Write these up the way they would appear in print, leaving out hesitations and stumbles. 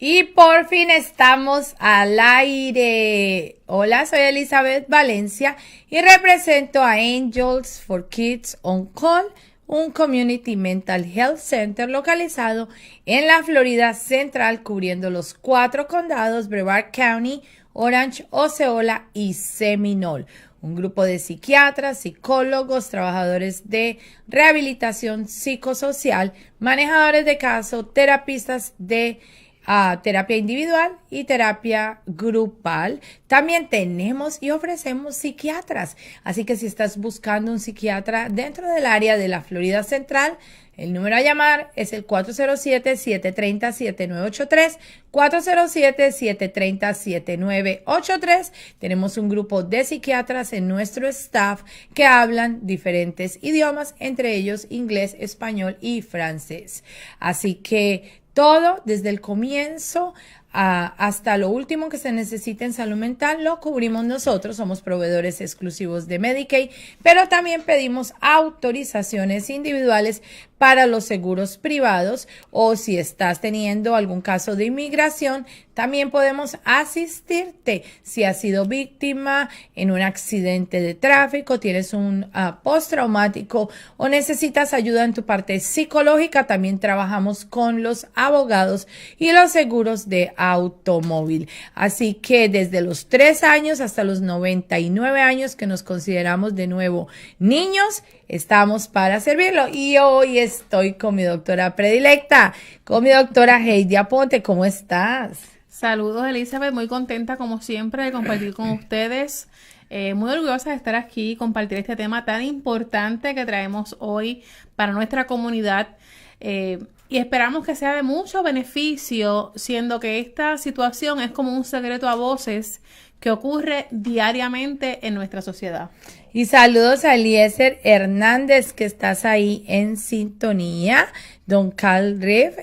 Y por fin estamos al aire. Hola, soy Elizabeth Valencia y represento a Angels for Kids on Call, un Community Mental Health Center localizado en la Florida Central, cubriendo los 4 condados: Brevard County, Orange, Osceola y Seminole. Un grupo de psiquiatras, psicólogos, trabajadores de rehabilitación psicosocial, manejadores de caso, terapistas de terapia individual y terapia grupal. También tenemos y ofrecemos psiquiatras. Así que si estás buscando un psiquiatra dentro del área de la Florida Central, el número a llamar es el 407-730-7983, 407-730-7983. Tenemos un grupo de psiquiatras en nuestro staff que hablan diferentes idiomas, entre ellos inglés, español y francés. Así que todo desde el comienzo hasta lo último que se necesita en salud mental lo cubrimos nosotros. Somos proveedores exclusivos de Medicaid, pero también pedimos autorizaciones individuales para los seguros privados, o si estás teniendo algún caso de inmigración, también podemos asistirte. Si has sido víctima en un accidente de tráfico, tienes un postraumático o necesitas ayuda en tu parte psicológica, también trabajamos con los abogados y los seguros de automóvil. Así que desde los 3 años hasta los 99 años que nos consideramos de nuevo niños, estamos para servirlo. Y hoy estoy con mi doctora predilecta, con mi doctora Heidi Aponte. ¿Cómo estás? Saludos, Elizabeth. Muy contenta, como siempre, de compartir con ustedes. Muy orgullosa de estar aquí y compartir este tema tan importante que traemos hoy para nuestra comunidad. Y esperamos que sea de mucho beneficio, siendo que esta situación es como un secreto a voces que ocurre diariamente en nuestra sociedad. Y saludos a Eliezer Hernández, que estás ahí en sintonía. Don Carl Rev,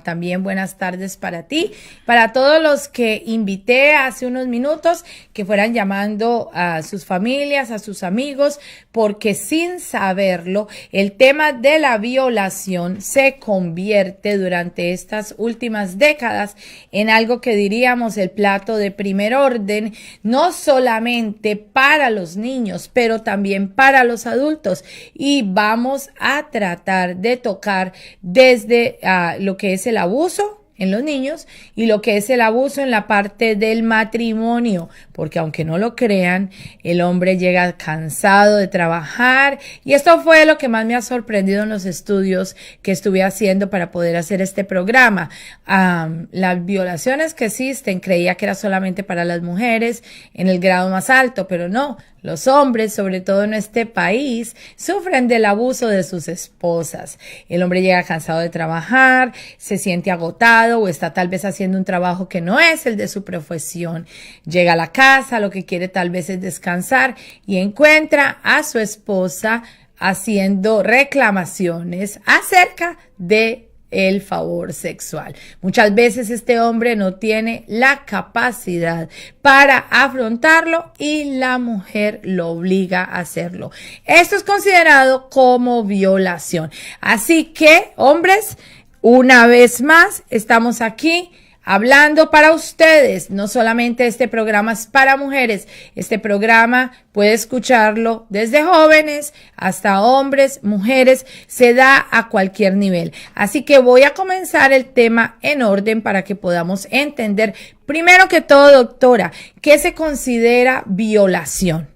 también buenas tardes para ti. Para todos los que invité hace unos minutos, que fueran llamando a sus familias, a sus amigos, porque sin saberlo, el tema de la violación se convierte durante estas últimas décadas en algo que diríamos el plato de primer orden, no solamente para los niños, pero también para los adultos. Y vamos a tratar de tocar desde lo que es el abuso en los niños y lo que es el abuso en la parte del matrimonio, porque aunque no lo crean, el hombre llega cansado de trabajar, y esto fue lo que más me ha sorprendido en los estudios que estuve haciendo para poder hacer este programa. Las violaciones que existen, creía que era solamente para las mujeres en el grado más alto, pero no. Los hombres, sobre todo en este país, sufren del abuso de sus esposas. El hombre llega cansado de trabajar, se siente agotado o está tal vez haciendo un trabajo que no es el de su profesión. Llega a la casa, lo que quiere tal vez es descansar y encuentra a su esposa haciendo reclamaciones acerca de el favor sexual. Muchas veces este hombre no tiene la capacidad para afrontarlo y la mujer lo obliga a hacerlo. Esto es considerado como violación. Así que, hombres, una vez más, estamos aquí hablando para ustedes. No solamente este programa es para mujeres, este programa puede escucharlo desde jóvenes hasta hombres, mujeres, se da a cualquier nivel. Así que voy a comenzar el tema en orden para que podamos entender, primero que todo, doctora, ¿qué se considera violación?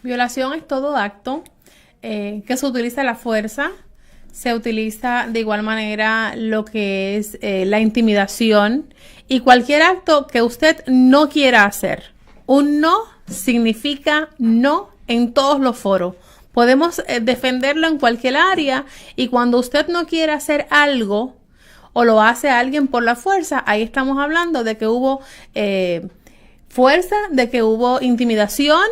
Violación es todo acto que se utiliza la fuerza. Se utiliza de igual manera lo que es la intimidación y cualquier acto que usted no quiera hacer. Un no significa no en todos los foros. Podemos defenderlo en cualquier área, y cuando usted no quiere hacer algo o lo hace a alguien por la fuerza, ahí estamos hablando de que hubo fuerza, de que hubo intimidación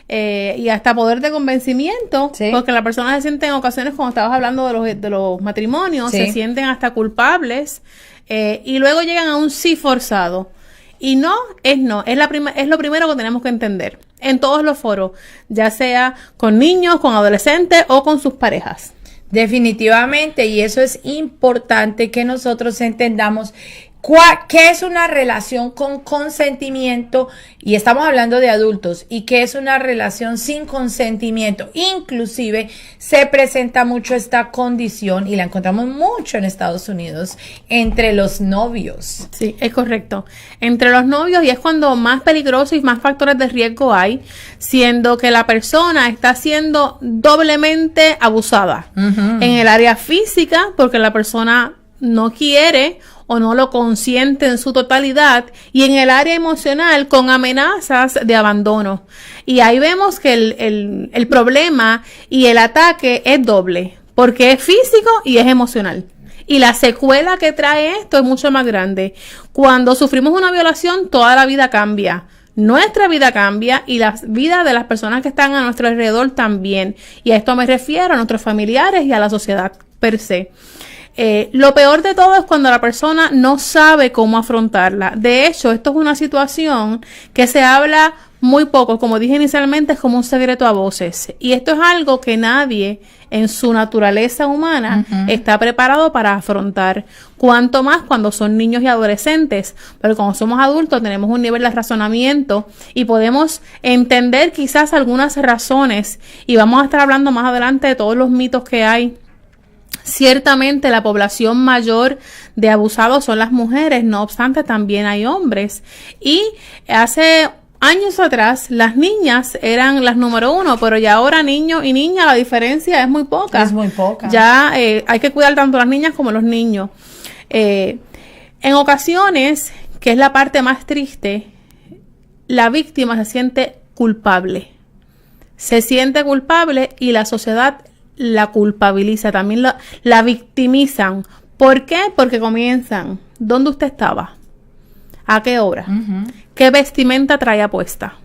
y hasta poder de convencimiento, sí. Porque la persona se siente en ocasiones, cuando estabas hablando de los matrimonios, sí, se sienten hasta culpables y luego llegan a un sí forzado. Y no, es lo primero que tenemos que entender en todos los foros, ya sea con niños, con adolescentes o con sus parejas. Definitivamente, y eso es importante que nosotros entendamos ¿Qué es una relación con consentimiento? Y estamos hablando de adultos. ¿Y qué es una relación sin consentimiento? Inclusive se presenta mucho esta condición y la encontramos mucho en Estados Unidos entre los novios. Sí, es correcto. Entre los novios, y es cuando más peligroso y más factores de riesgo hay, siendo que la persona está siendo doblemente abusada. En el área física, porque la persona no quiere o no lo consiente en su totalidad, y en el área emocional con amenazas de abandono. Y ahí vemos que el problema y el ataque es doble, porque es físico y es emocional. Y la secuela que trae esto es mucho más grande. Cuando sufrimos una violación, toda la vida cambia. Nuestra vida cambia y la vida de las personas que están a nuestro alrededor también. Y a esto me refiero a nuestros familiares y a la sociedad per se. Lo peor de todo es cuando la persona no sabe cómo afrontarla. De hecho, esto es una situación que se habla muy poco. Como dije inicialmente, es como un secreto a voces. Y esto es algo que nadie en su naturaleza humana está preparado para afrontar. Cuanto más cuando son niños y adolescentes. Pero cuando somos adultos tenemos un nivel de razonamiento y podemos entender quizás algunas razones. Y vamos a estar hablando más adelante de todos los mitos que hay. Ciertamente la población mayor de abusados son las mujeres, no obstante también hay hombres. Y hace años atrás las niñas eran las número uno, pero ya ahora niños y niñas la diferencia es muy poca. Es muy poca. Ya hay que cuidar tanto a las niñas como a los niños. En ocasiones, que es la parte más triste, la víctima se siente culpable. Se siente culpable y la sociedad la culpabiliza, también la victimizan. ¿Por qué? Porque comienzan, ¿dónde usted estaba? ¿A qué hora? ¿Qué vestimenta traía puesta?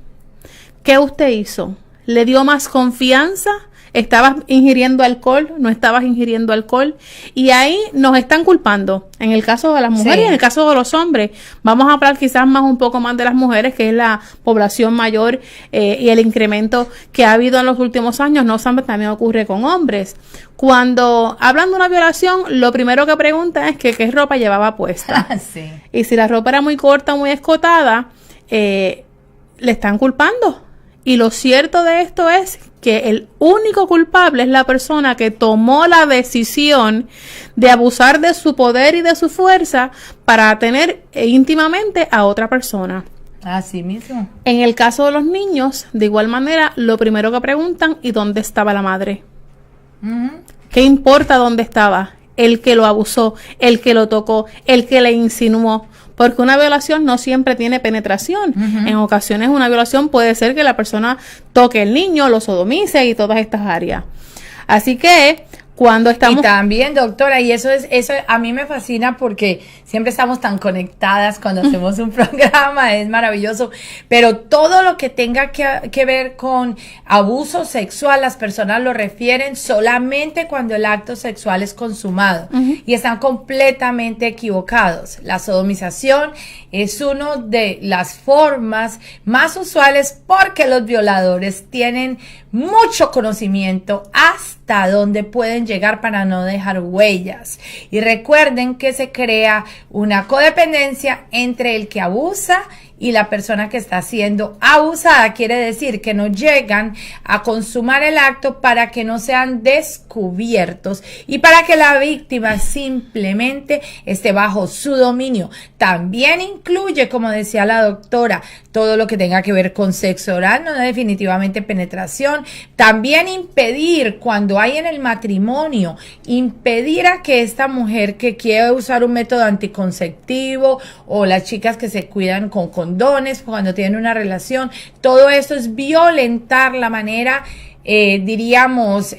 ¿Qué usted hizo? ¿Le dio más confianza? ¿Estabas ingiriendo alcohol? ¿No estabas ingiriendo alcohol? Y ahí nos están culpando. En el caso de las mujeres y en el caso de los hombres. Vamos a hablar quizás un poco más de las mujeres, que es la población mayor y el incremento que ha habido en los últimos años. No obstante, también ocurre con hombres. Cuando hablan de una violación, lo primero que preguntan es que qué ropa llevaba puesta. Sí. Y si la ropa era muy corta, muy escotada, le están culpando. Y lo cierto de esto es que el único culpable es la persona que tomó la decisión de abusar de su poder y de su fuerza para tener íntimamente a otra persona. Así mismo. En el caso de los niños, de igual manera, lo primero que preguntan, ¿y dónde estaba la madre? ¿Qué importa dónde estaba? El que lo abusó, el que lo tocó, el que le insinuó. Porque una violación no siempre tiene penetración. En ocasiones una violación puede ser que la persona toque al niño, lo sodomice y todas estas áreas. Así que cuando estamos... Y también, doctora, y eso a mí me fascina porque siempre estamos tan conectadas cuando hacemos un programa, es maravilloso, pero todo lo que tenga que ver con abuso sexual, las personas lo refieren solamente cuando el acto sexual es consumado, y están completamente equivocados. La sodomización es una de las formas más usuales porque los violadores tienen mucho conocimiento hasta donde pueden llegar para no dejar huellas. Y recuerden que se crea una codependencia entre el que abusa y la persona que está siendo abusada. Quiere decir que no llegan a consumar el acto para que no sean descubiertos y para que la víctima simplemente esté bajo su dominio. También incluye, como decía la doctora, todo lo que tenga que ver con sexo oral, no definitivamente penetración. También impedir, cuando hay en el matrimonio, impedir a que esta mujer que quiere usar un método anticonceptivo, o las chicas que se cuidan con condones cuando tienen una relación, todo esto es violentar la manera diríamos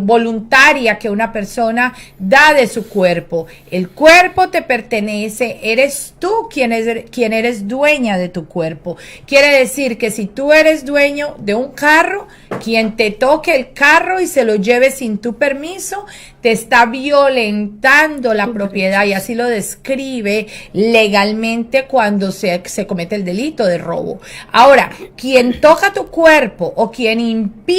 voluntaria que una persona da de su cuerpo. El cuerpo te pertenece, eres tú quien eres dueña de tu cuerpo. Quiere decir que si tú eres dueño de un carro, quien te toque el carro y se lo lleve sin tu permiso, te está violentando la propiedad, y así lo describe legalmente cuando se comete el delito de robo. Ahora, quien toca tu cuerpo o quien impide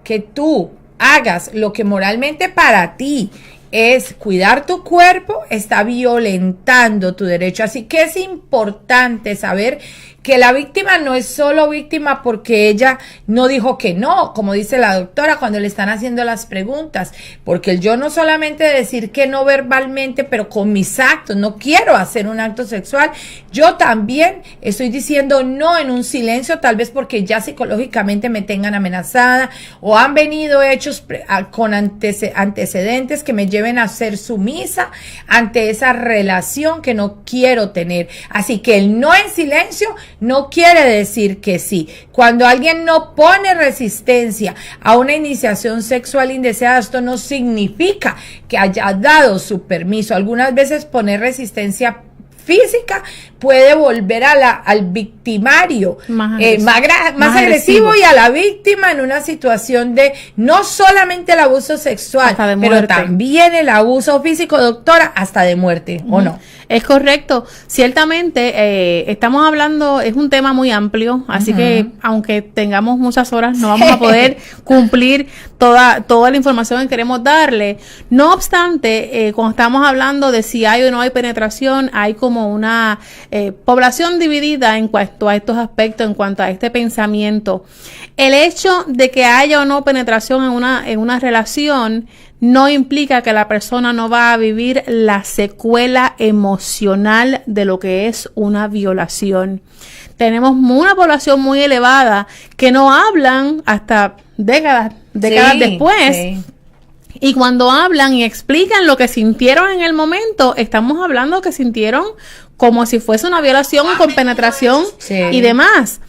que tú hagas lo que moralmente para ti es cuidar tu cuerpo, está violentando tu derecho. Así que es importante saber que la víctima no es solo víctima porque ella no dijo que no, como dice la doctora cuando le están haciendo las preguntas, porque el yo no solamente decir que no verbalmente, pero con mis actos, no quiero hacer un acto sexual, yo también estoy diciendo no en un silencio, tal vez porque ya psicológicamente me tengan amenazada o han venido hechos con antecedentes que me lleven a ser sumisa ante esa relación que no quiero tener. Así que el no en silencio no quiere decir que sí. Cuando alguien no pone resistencia a una iniciación sexual indeseada, esto no significa que haya dado su permiso. Algunas veces poner resistencia física puede volver al victimario más agresivo y a la víctima en una situación de no solamente el abuso sexual, pero también el abuso físico, doctora, hasta de muerte, ¿o no? Es correcto. Ciertamente, estamos hablando, es un tema muy amplio, así que aunque tengamos muchas horas, no vamos a poder cumplir toda la información que queremos darle. No obstante, cuando estamos hablando de si hay o no hay penetración, hay como una población dividida en cuanto a estos aspectos, en cuanto a este pensamiento. El hecho de que haya o no penetración en una relación no implica que la persona no va a vivir la secuela emocional de lo que es una violación. Tenemos una población muy elevada que no hablan hasta décadas después. Sí. Y cuando hablan y explican lo que sintieron en el momento, estamos hablando que sintieron como si fuese una violación con penetración y demás.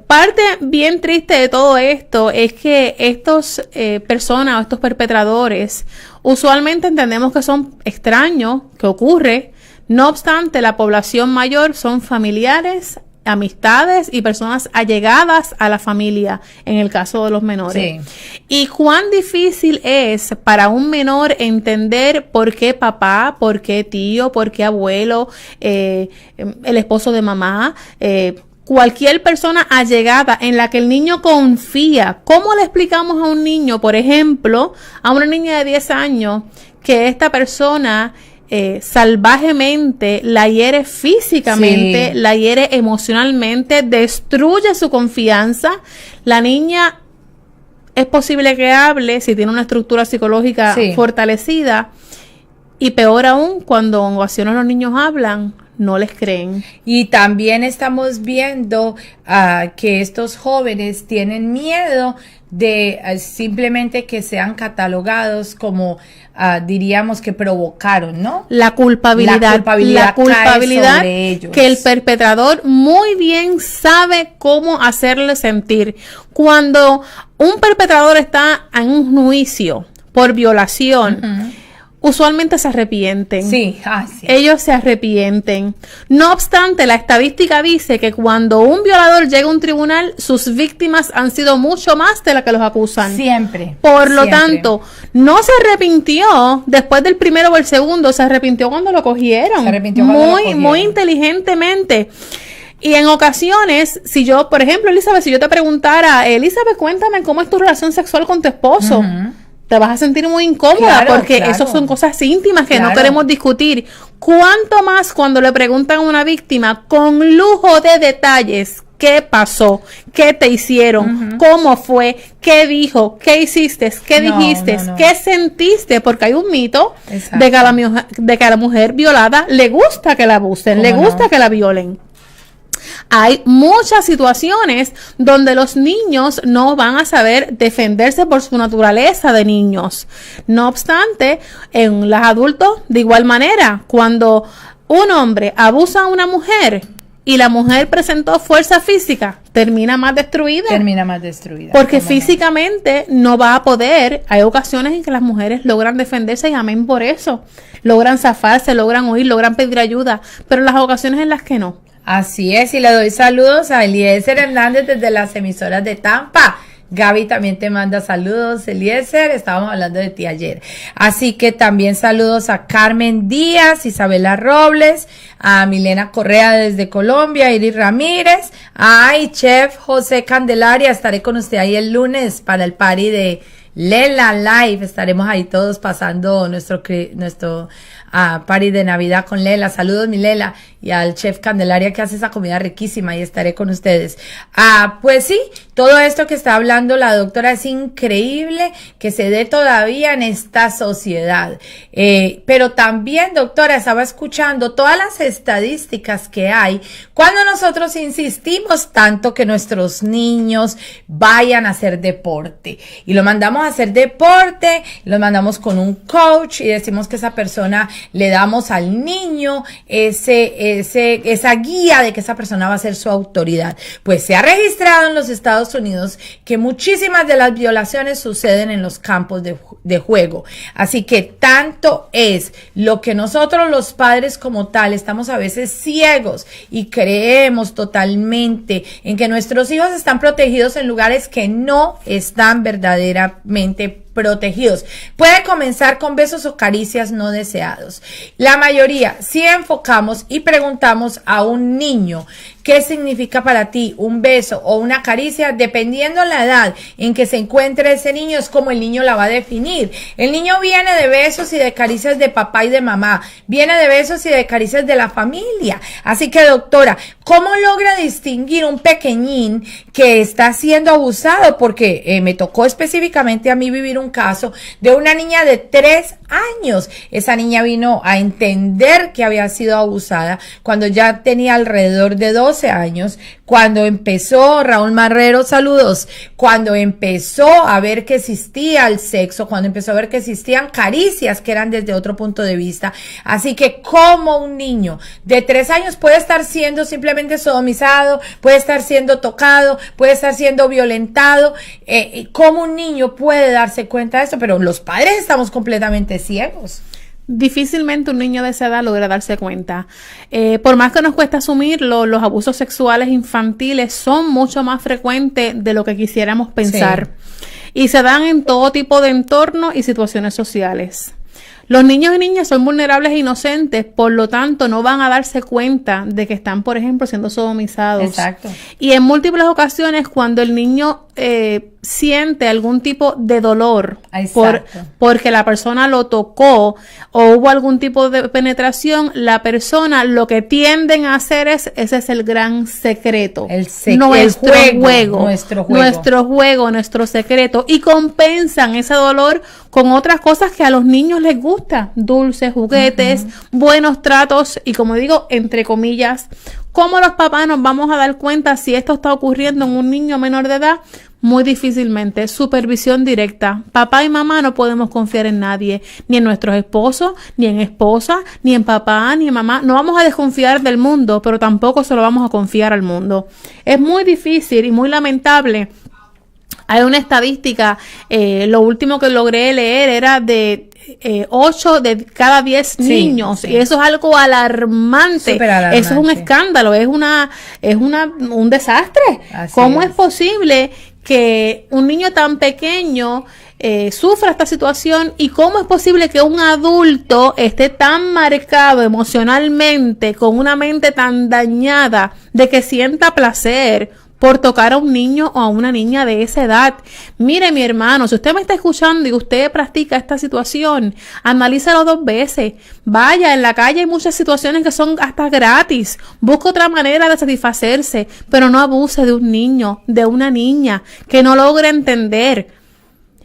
Parte bien triste de todo esto es que estos personas o estos perpetradores usualmente entendemos que son extraños, que ocurre. No obstante, la población mayor son familiares, amistades y personas allegadas a la familia, en el caso de los menores. Sí. Y cuán difícil es para un menor entender por qué papá, por qué tío, por qué abuelo, el esposo de mamá, cualquier persona allegada en la que el niño confía. ¿Cómo le explicamos a un niño, por ejemplo, a una niña de 10 años, que esta persona salvajemente la hiere físicamente, la hiere emocionalmente, destruye su confianza? La niña es posible que hable si tiene una estructura psicológica fortalecida, y peor aún, cuando en ocasiones los niños hablan, no les creen. Y también estamos viendo que estos jóvenes tienen miedo de simplemente que sean catalogados como diríamos que provocaron, ¿no? La culpabilidad sobre ellos, que el perpetrador muy bien sabe cómo hacerle sentir. Cuando un perpetrador está en un juicio por violación, usualmente se arrepienten. Sí. Ellos se arrepienten. No obstante, la estadística dice que cuando un violador llega a un tribunal, sus víctimas han sido mucho más de las que los acusan. Siempre. Por lo tanto, no se arrepintió después del primero o el segundo, se arrepintió cuando lo cogieron. Se arrepintió cuando lo cogieron. Muy inteligentemente. Y en ocasiones, si yo, por ejemplo, Elizabeth, si yo te preguntara, Elizabeth, cuéntame cómo es tu relación sexual con tu esposo, te vas a sentir muy incómoda, porque eso son cosas íntimas que no queremos discutir. ¿Cuánto más cuando le preguntan a una víctima con lujo de detalles qué pasó, qué te hicieron, cómo fue, qué dijo, qué hiciste, qué dijiste, qué sentiste? Porque hay un mito de que a la mujer violada le gusta que la abusen, le gusta que la violen. Hay muchas situaciones donde los niños no van a saber defenderse por su naturaleza de niños. No obstante, en los adultos, de igual manera, cuando un hombre abusa a una mujer y la mujer presentó fuerza física, termina más destruida. Porque físicamente no va a poder. Hay ocasiones en que las mujeres logran defenderse y amén por eso. Logran zafarse, logran huir, logran pedir ayuda, pero en las ocasiones en las que no. Así es, y le doy saludos a Eliezer Hernández desde las emisoras de Tampa. Gaby también te manda saludos, Eliezer, estábamos hablando de ti ayer. Así que también saludos a Carmen Díaz, Isabela Robles, a Milena Correa desde Colombia, Iris Ramírez, Chef José Candelaria, estaré con usted ahí el lunes para el party de Lela Live. Estaremos ahí todos pasando nuestro party de Navidad con Lela. Saludos, mi Lela, y al chef Candelaria que hace esa comida riquísima, y estaré con ustedes. Pues sí, todo esto que está hablando la doctora es increíble que se dé todavía en esta sociedad. Pero también, doctora, estaba escuchando todas las estadísticas que hay cuando nosotros insistimos tanto que nuestros niños vayan a hacer deporte, y lo mandamos a hacer deporte, lo mandamos con un coach y decimos que esa persona, le damos al niño esa guía de que esa persona va a ser su autoridad. Pues se ha registrado en los Estados Unidos que muchísimas de las violaciones suceden en los campos de juego. Así que tanto es lo que nosotros los padres como tal estamos a veces ciegos y creemos totalmente en que nuestros hijos están protegidos en lugares que no están verdaderamente protegidos. Puede comenzar con besos o caricias no deseados. La mayoría, si enfocamos y preguntamos a un niño qué significa para ti un beso o una caricia, dependiendo la edad en que se encuentre ese niño, es como el niño la va a definir. El niño viene de besos y de caricias de papá y de mamá, viene de besos y de caricias de la familia. Así que, doctora, ¿cómo logra distinguir un pequeñín que está siendo abusado? Porque me tocó específicamente a mí vivir un caso de una niña de 3 años. Esa niña vino a entender que había sido abusada cuando ya tenía alrededor de 12 años, cuando empezó, Raúl Marrero, saludos, cuando empezó a ver que existía el sexo, cuando empezó a ver que existían caricias que eran desde otro punto de vista. Así que como un niño de 3 años puede estar siendo simplemente sodomizado, puede estar siendo tocado, puede estar siendo violentado, como un niño puede darse cuenta de eso, pero los padres estamos completamente ciegos. Difícilmente un niño de esa edad logra darse cuenta. Por más que nos cuesta asumirlo, los abusos sexuales infantiles son mucho más frecuentes de lo que quisiéramos pensar. Sí. Y se dan en todo tipo de entornos y situaciones sociales. Los niños y niñas son vulnerables e inocentes, por lo tanto no van a darse cuenta de que están, por ejemplo, siendo sodomizados. Exacto. Y en múltiples ocasiones, cuando el niño siente algún tipo de dolor porque la persona lo tocó o hubo algún tipo de penetración, la persona lo que tienden a hacer ese es el gran secreto. Nuestro juego, nuestro secreto. Y compensan ese dolor con otras cosas que a los niños les gusta, dulces, juguetes, buenos tratos y, como digo, entre comillas. ¿Cómo los papás nos vamos a dar cuenta si esto está ocurriendo en un niño menor de edad? Muy difícilmente. Supervisión directa. Papá y mamá no podemos confiar en nadie, ni en nuestros esposos, ni en esposas, ni en papá, ni en mamá. No vamos a desconfiar del mundo, pero tampoco se lo vamos a confiar al mundo. Es muy difícil y muy lamentable. Hay una estadística, lo último que logré leer era de 8 de cada 10 niños, sí. Y eso es algo alarmante. Eso es un escándalo, es un desastre. Así ¿Cómo es posible que un niño tan pequeño sufra esta situación, y cómo es posible que un adulto esté tan marcado emocionalmente, con una mente tan dañada, de que sienta placer por tocar a un niño o a una niña de esa edad? Mire, mi hermano, si usted me está escuchando y usted practica esta situación, analízalo 2 veces. Vaya, en la calle hay muchas situaciones que son hasta gratis. Busque otra manera de satisfacerse, pero no abuse de un niño, de una niña que no logra entender.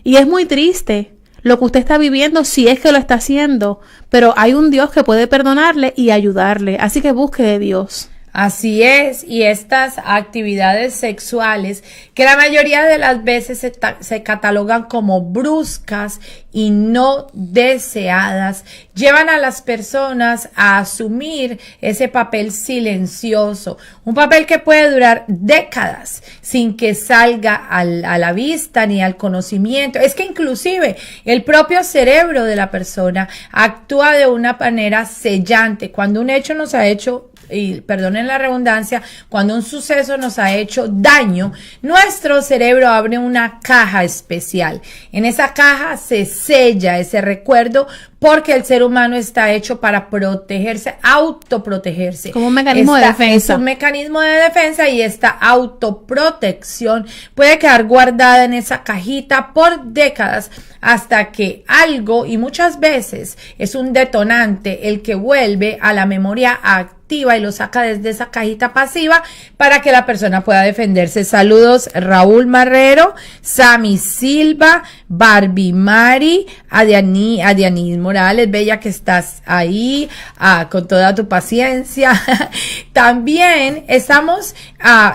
Y es muy triste lo que usted está viviendo, si es que lo está haciendo, pero hay un Dios que puede perdonarle y ayudarle. Así que busque de Dios. Así es, y estas actividades sexuales, que la mayoría de las veces se catalogan como bruscas y no deseadas, llevan a las personas a asumir ese papel silencioso, un papel que puede durar décadas sin que salga a la vista ni al conocimiento. Es que inclusive el propio cerebro de la persona actúa de una manera sellante. Cuando un hecho nos ha hecho, y perdonen la redundancia, cuando un suceso nos ha hecho daño, nuestro cerebro abre una caja especial. En esa caja se sella ese recuerdo porque el ser humano está hecho para protegerse, autoprotegerse. Como un mecanismo de defensa. Es un mecanismo de defensa y esta autoprotección puede quedar guardada en esa cajita por décadas hasta que algo, y muchas veces es un detonante el que vuelve a la memoria activa y lo saca desde esa cajita pasiva para que la persona pueda defenderse. Saludos Raúl Marrero, Sammy Silva, Barbie Mari, Adianis Morales, bella que estás ahí, con toda tu paciencia. También estamos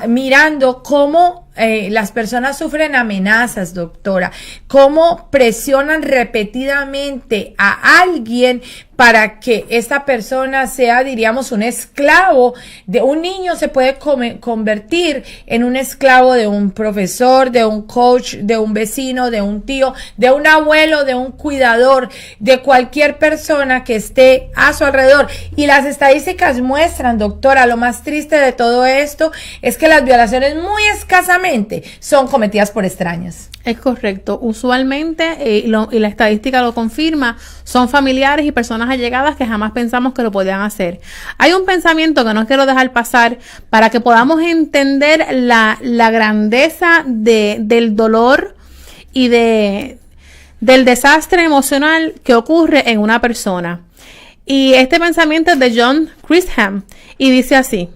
mirando cómo las personas sufren amenazas, doctora, cómo presionan repetidamente a alguien para que esta persona sea, diríamos, un esclavo. De un niño se puede convertir en un esclavo de un profesor, de un coach, de un vecino, de un tío, de un abuelo, de un cuidador, de cualquier persona que esté a su alrededor. Y las estadísticas muestran, doctora, lo más triste de todo esto es que las violaciones muy escasamente son cometidas por extraños. Es correcto. Usualmente, y la estadística lo confirma, son familiares y personas allegadas que jamás pensamos que lo podían hacer. Hay un pensamiento que no quiero dejar pasar para que podamos entender la grandeza del dolor y del desastre emocional que ocurre en una persona. Y este pensamiento es de John Grisham y dice así: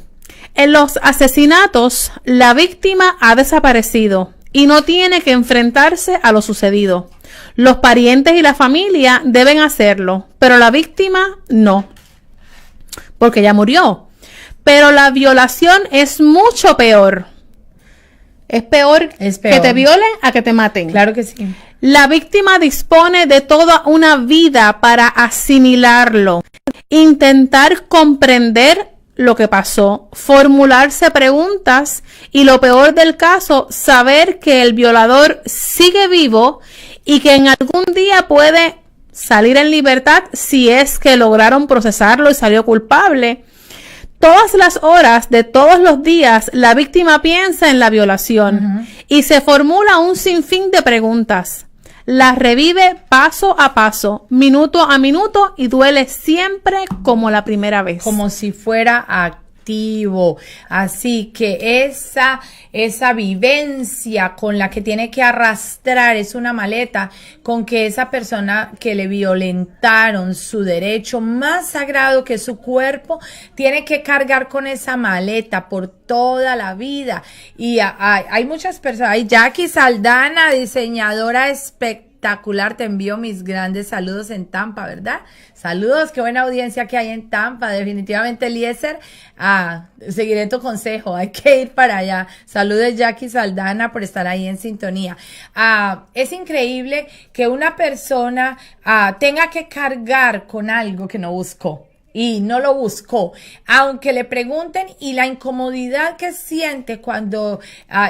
en los asesinatos, la víctima ha desaparecido y no tiene que enfrentarse a lo sucedido. Los parientes y la familia deben hacerlo, pero la víctima no, porque ya murió. Pero la violación es mucho peor. Es peor que te violen a que te maten. Claro que sí. La víctima dispone de toda una vida para asimilarlo, intentar comprender lo que pasó, formularse preguntas y, lo peor del caso, saber que el violador sigue vivo y que en algún día puede salir en libertad si es que lograron procesarlo y salió culpable. Todas las horas de todos los días la víctima piensa en la violación y se formula un sinfín de preguntas. La revive paso a paso, minuto a minuto, y duele siempre como la primera vez. Como si fuera activo. Así que esa vivencia con la que tiene que arrastrar es una maleta con que esa persona que le violentaron su derecho más sagrado, que es su cuerpo, tiene que cargar con esa maleta por toda la vida. Y hay muchas personas. Hay Jackie Saldana, diseñadora espectacular, te envío mis grandes saludos en Tampa, ¿verdad? Saludos, qué buena audiencia que hay en Tampa. Definitivamente, Eliezer, seguiré tu consejo, hay que ir para allá. Saludos, Jackie Saldana, por estar ahí en sintonía. Es increíble que una persona tenga que cargar con algo que no buscó. Y no lo buscó, aunque le pregunten, y la incomodidad que siente cuando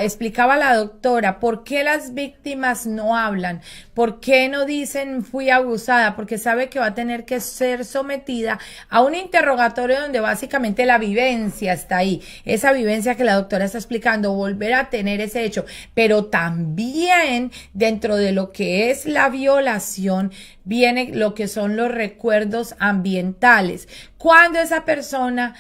explicaba la doctora por qué las víctimas no hablan, por qué no dicen fui abusada, porque sabe que va a tener que ser sometida a un interrogatorio donde básicamente la vivencia está ahí, esa vivencia que la doctora está explicando, volver a tener ese hecho, pero también dentro de lo que es la violación viene lo que son los recuerdos ambientales. Cuando esa persona,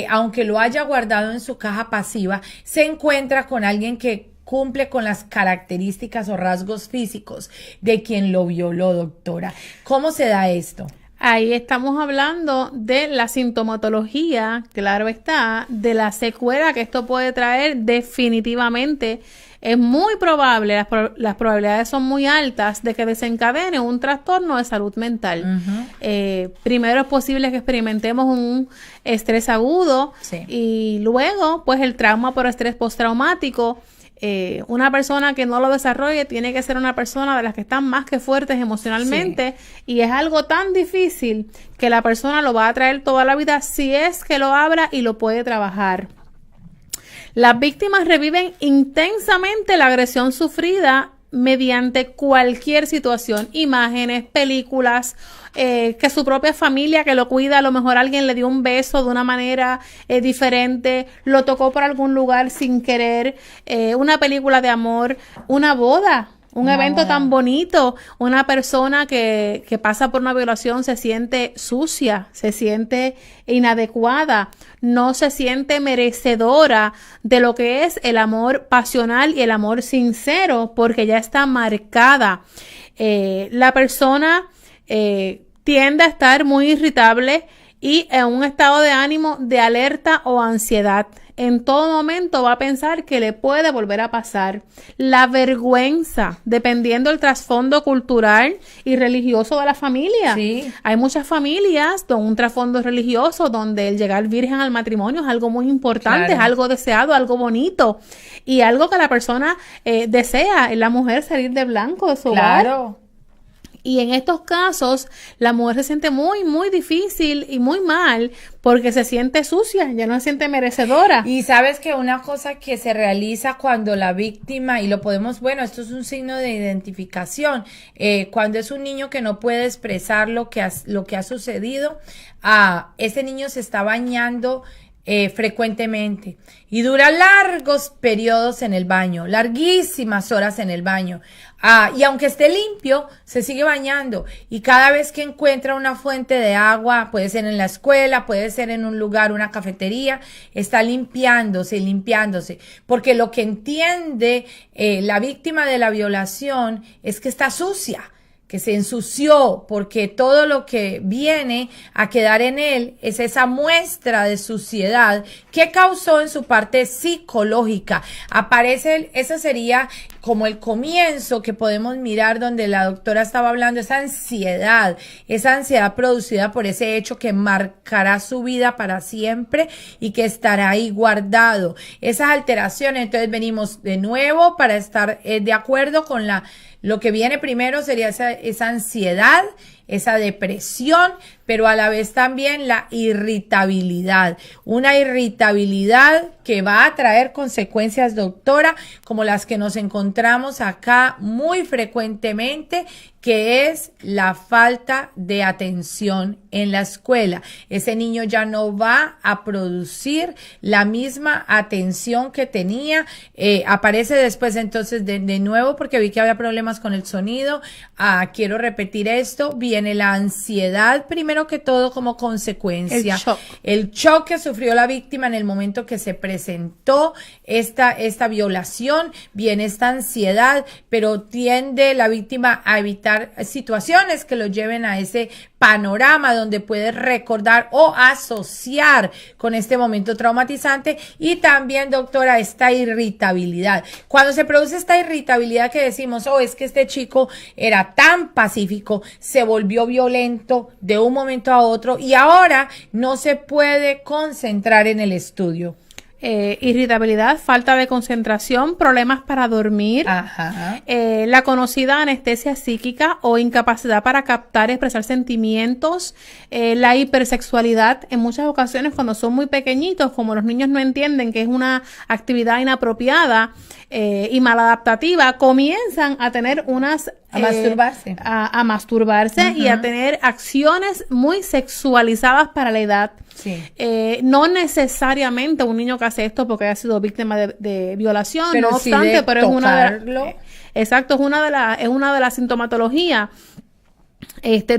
aunque lo haya guardado en su caja pasiva, se encuentra con alguien que cumple con las características o rasgos físicos de quien lo violó, doctora. ¿Cómo se da esto? Ahí estamos hablando de la sintomatología, claro está, de la secuela que esto puede traer definitivamente. Es muy probable, las probabilidades son muy altas de que desencadene un trastorno de salud mental. Primero es posible que experimentemos un estrés agudo, sí, y luego pues el trauma por estrés postraumático. Una persona que no lo desarrolle tiene que ser una persona de las que están más que fuertes emocionalmente, sí, y es algo tan difícil que la persona lo va a traer toda la vida si es que lo abra y lo puede trabajar. Las víctimas reviven intensamente la agresión sufrida mediante cualquier situación, imágenes, películas, que su propia familia que lo cuida, a lo mejor alguien le dio un beso de una manera diferente, lo tocó por algún lugar sin querer, una película de amor, una boda. Un evento tan bonito, una persona que pasa por una violación se siente sucia, se siente inadecuada, no se siente merecedora de lo que es el amor pasional y el amor sincero, porque ya está marcada. La persona tiende a estar muy irritable y en un estado de ánimo de alerta o ansiedad. En todo momento va a pensar que le puede volver a pasar. La vergüenza, dependiendo del trasfondo cultural y religioso de la familia. Sí. Hay muchas familias con un trasfondo religioso donde el llegar virgen al matrimonio es algo muy importante, Claro. es algo deseado, algo bonito y algo que la persona desea, la mujer salir de blanco de su hogar. Claro. Y en estos casos, la mujer se siente muy, muy difícil y muy mal porque se siente sucia, ya no se siente merecedora. Y sabes que una cosa que se realiza cuando la víctima, y lo podemos, bueno, esto es un signo de identificación, cuando es un niño que no puede expresar lo que ha sucedido, ese niño se está bañando frecuentemente y dura largos periodos en el baño, larguísimas horas en el baño. Y aunque esté limpio, se sigue bañando. Y cada vez que encuentra una fuente de agua, puede ser en la escuela, puede ser en un lugar, una cafetería, está limpiándose. Porque lo que entiende la víctima de la violación es que está sucia, que se ensució, porque todo lo que viene a quedar en él es esa muestra de suciedad que causó en su parte psicológica. Ese sería como el comienzo que podemos mirar donde la doctora estaba hablando, esa ansiedad producida por ese hecho que marcará su vida para siempre y que estará ahí guardado. Esas alteraciones, entonces venimos de nuevo para estar de acuerdo con lo que viene primero sería esa ansiedad, esa depresión, pero a la vez también la irritabilidad. Una irritabilidad que va a traer consecuencias, doctora, como las que nos encontramos acá muy frecuentemente, que es la falta de atención en la escuela. Ese niño ya no va a producir la misma atención que tenía. Aparece después entonces de nuevo, porque vi que había problemas con el sonido. Quiero repetir esto. Viene la ansiedad, primero que todo, como consecuencia. El shock que sufrió la víctima en el momento que se presentó esta violación. Viene esta ansiedad, pero tiende la víctima a evitar situaciones que lo lleven a ese panorama donde puede recordar o asociar con este momento traumatizante. Y también, doctora, esta irritabilidad. Cuando se produce esta irritabilidad que decimos, es que este chico era tan pacífico, se volvió violento de un momento a otro y ahora no se puede concentrar en el estudio. Irritabilidad, falta de concentración, problemas para dormir, la conocida anestesia psíquica o incapacidad para captar y expresar sentimientos, la hipersexualidad. En muchas ocasiones, cuando son muy pequeñitos, como los niños no entienden que es una actividad inapropiada y maladaptativa, comienzan a tener masturbarse. A masturbarse y a tener acciones muy sexualizadas para la edad. Sí. No necesariamente un niño que hace esto porque haya sido víctima de violación, pero no sí obstante, pero es una de las sintomatologías.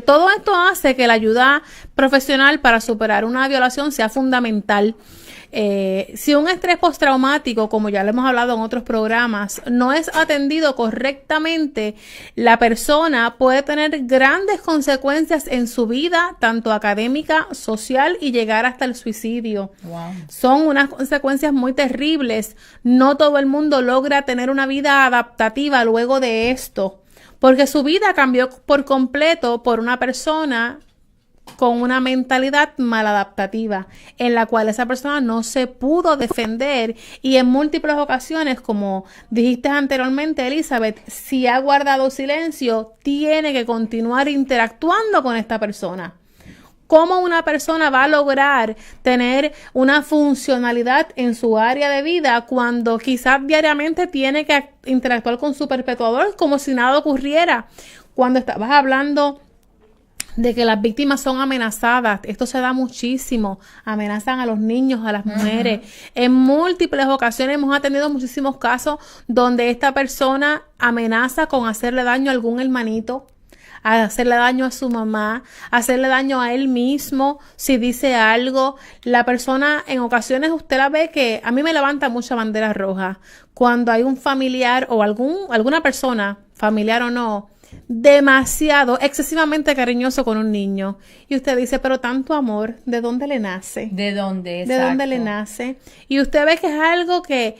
Todo esto hace que la ayuda profesional para superar una violación sea fundamental. Si un estrés postraumático, como ya lo hemos hablado en otros programas, no es atendido correctamente, la persona puede tener grandes consecuencias en su vida, tanto académica, social y llegar hasta el suicidio. Wow. Son unas consecuencias muy terribles. No todo el mundo logra tener una vida adaptativa luego de esto, porque su vida cambió por completo por una persona con una mentalidad maladaptativa, en la cual esa persona no se pudo defender y en múltiples ocasiones, como dijiste anteriormente, Elizabeth, si ha guardado silencio, tiene que continuar interactuando con esta persona. ¿Cómo una persona va a lograr tener una funcionalidad en su área de vida cuando quizás diariamente tiene que interactuar con su perpetuador como si nada ocurriera? Cuando estabas hablando de que las víctimas son amenazadas. Esto se da muchísimo. Amenazan a los niños, a las mujeres. En múltiples ocasiones hemos atendido muchísimos casos donde esta persona amenaza con hacerle daño a algún hermanito, a hacerle daño a su mamá, a hacerle daño a él mismo, si dice algo. La persona, en ocasiones usted la ve que a mí me levanta mucha bandera roja cuando hay un familiar o alguna persona, familiar o no, demasiado, excesivamente cariñoso con un niño. Y usted dice, pero tanto amor, ¿de dónde le nace? ¿De dónde? Exacto. ¿De dónde le nace? Y usted ve que es algo que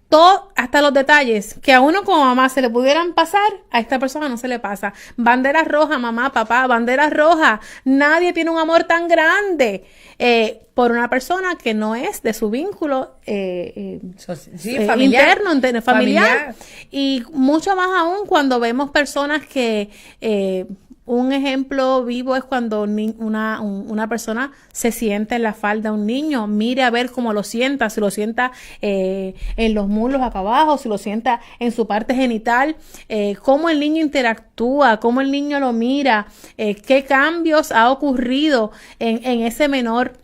todo, hasta los detalles que a uno como mamá se le pudieran pasar, a esta persona no se le pasa. Bandera roja, mamá, papá, bandera roja. Nadie tiene un amor tan grande por una persona que no es de su vínculo familiar. Interno, familiar. Y mucho más aún cuando vemos personas que un ejemplo vivo es cuando una persona se sienta en la falda de un niño, mire a ver cómo lo sienta, si lo sienta en los muslos acá abajo, si lo sienta en su parte genital, cómo el niño interactúa, cómo el niño lo mira, qué cambios ha ocurrido en ese menor.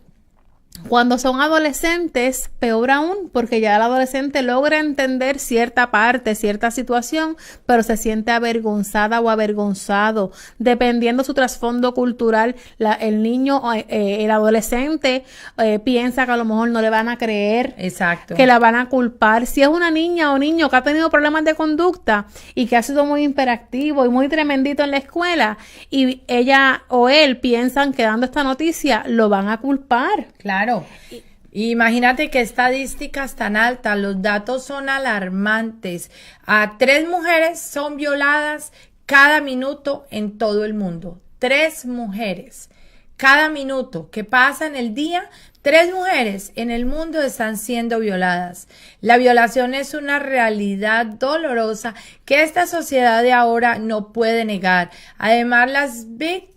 Cuando son adolescentes, peor aún, porque ya el adolescente logra entender cierta parte, cierta situación, pero se siente avergonzada o avergonzado. Dependiendo su trasfondo cultural, el niño, el adolescente piensa que a lo mejor no le van a creer, exacto, que la van a culpar. Si es una niña o niño que ha tenido problemas de conducta y que ha sido muy hiperactivo y muy tremendito en la escuela, y ella o él piensan que dando esta noticia lo van a culpar. Claro. Imagínate qué estadísticas tan altas, los datos son alarmantes. 3 mujeres son violadas cada minuto en todo el mundo. 3 mujeres cada minuto que pasa en el día. 3 mujeres en el mundo están siendo violadas. La violación es una realidad dolorosa que esta sociedad de ahora no puede negar. Además, las víctimas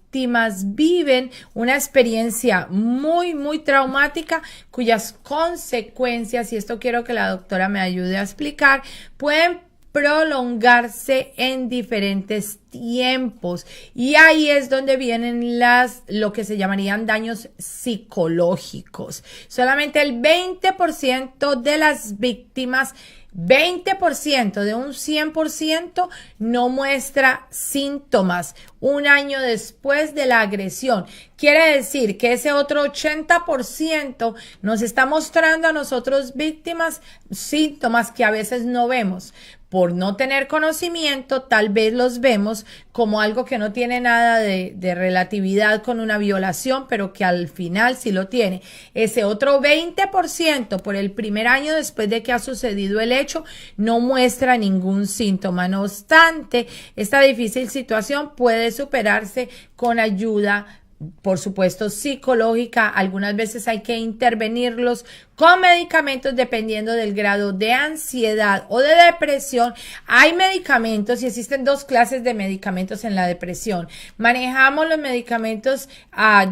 viven una experiencia muy, muy traumática cuyas consecuencias, y esto quiero que la doctora me ayude a explicar, pueden prolongarse en diferentes tiempos. Y ahí es donde vienen lo que se llamarían daños psicológicos. Solamente el 20% de las víctimas, 20% de un 100% no muestra síntomas un año después de la agresión. Quiere decir que ese otro 80% nos está mostrando a nosotros víctimas síntomas que a veces no vemos. Por no tener conocimiento, tal vez los vemos como algo que no tiene nada de relatividad con una violación, pero que al final sí lo tiene. Ese otro 20% por el primer año después de que ha sucedido el hecho no muestra ningún síntoma. No obstante, esta difícil situación puede superarse con ayuda, por supuesto, psicológica. Algunas veces hay que intervenirlos con medicamentos dependiendo del grado de ansiedad o de depresión. Hay medicamentos y existen 2 clases de medicamentos en la depresión. Manejamos los medicamentos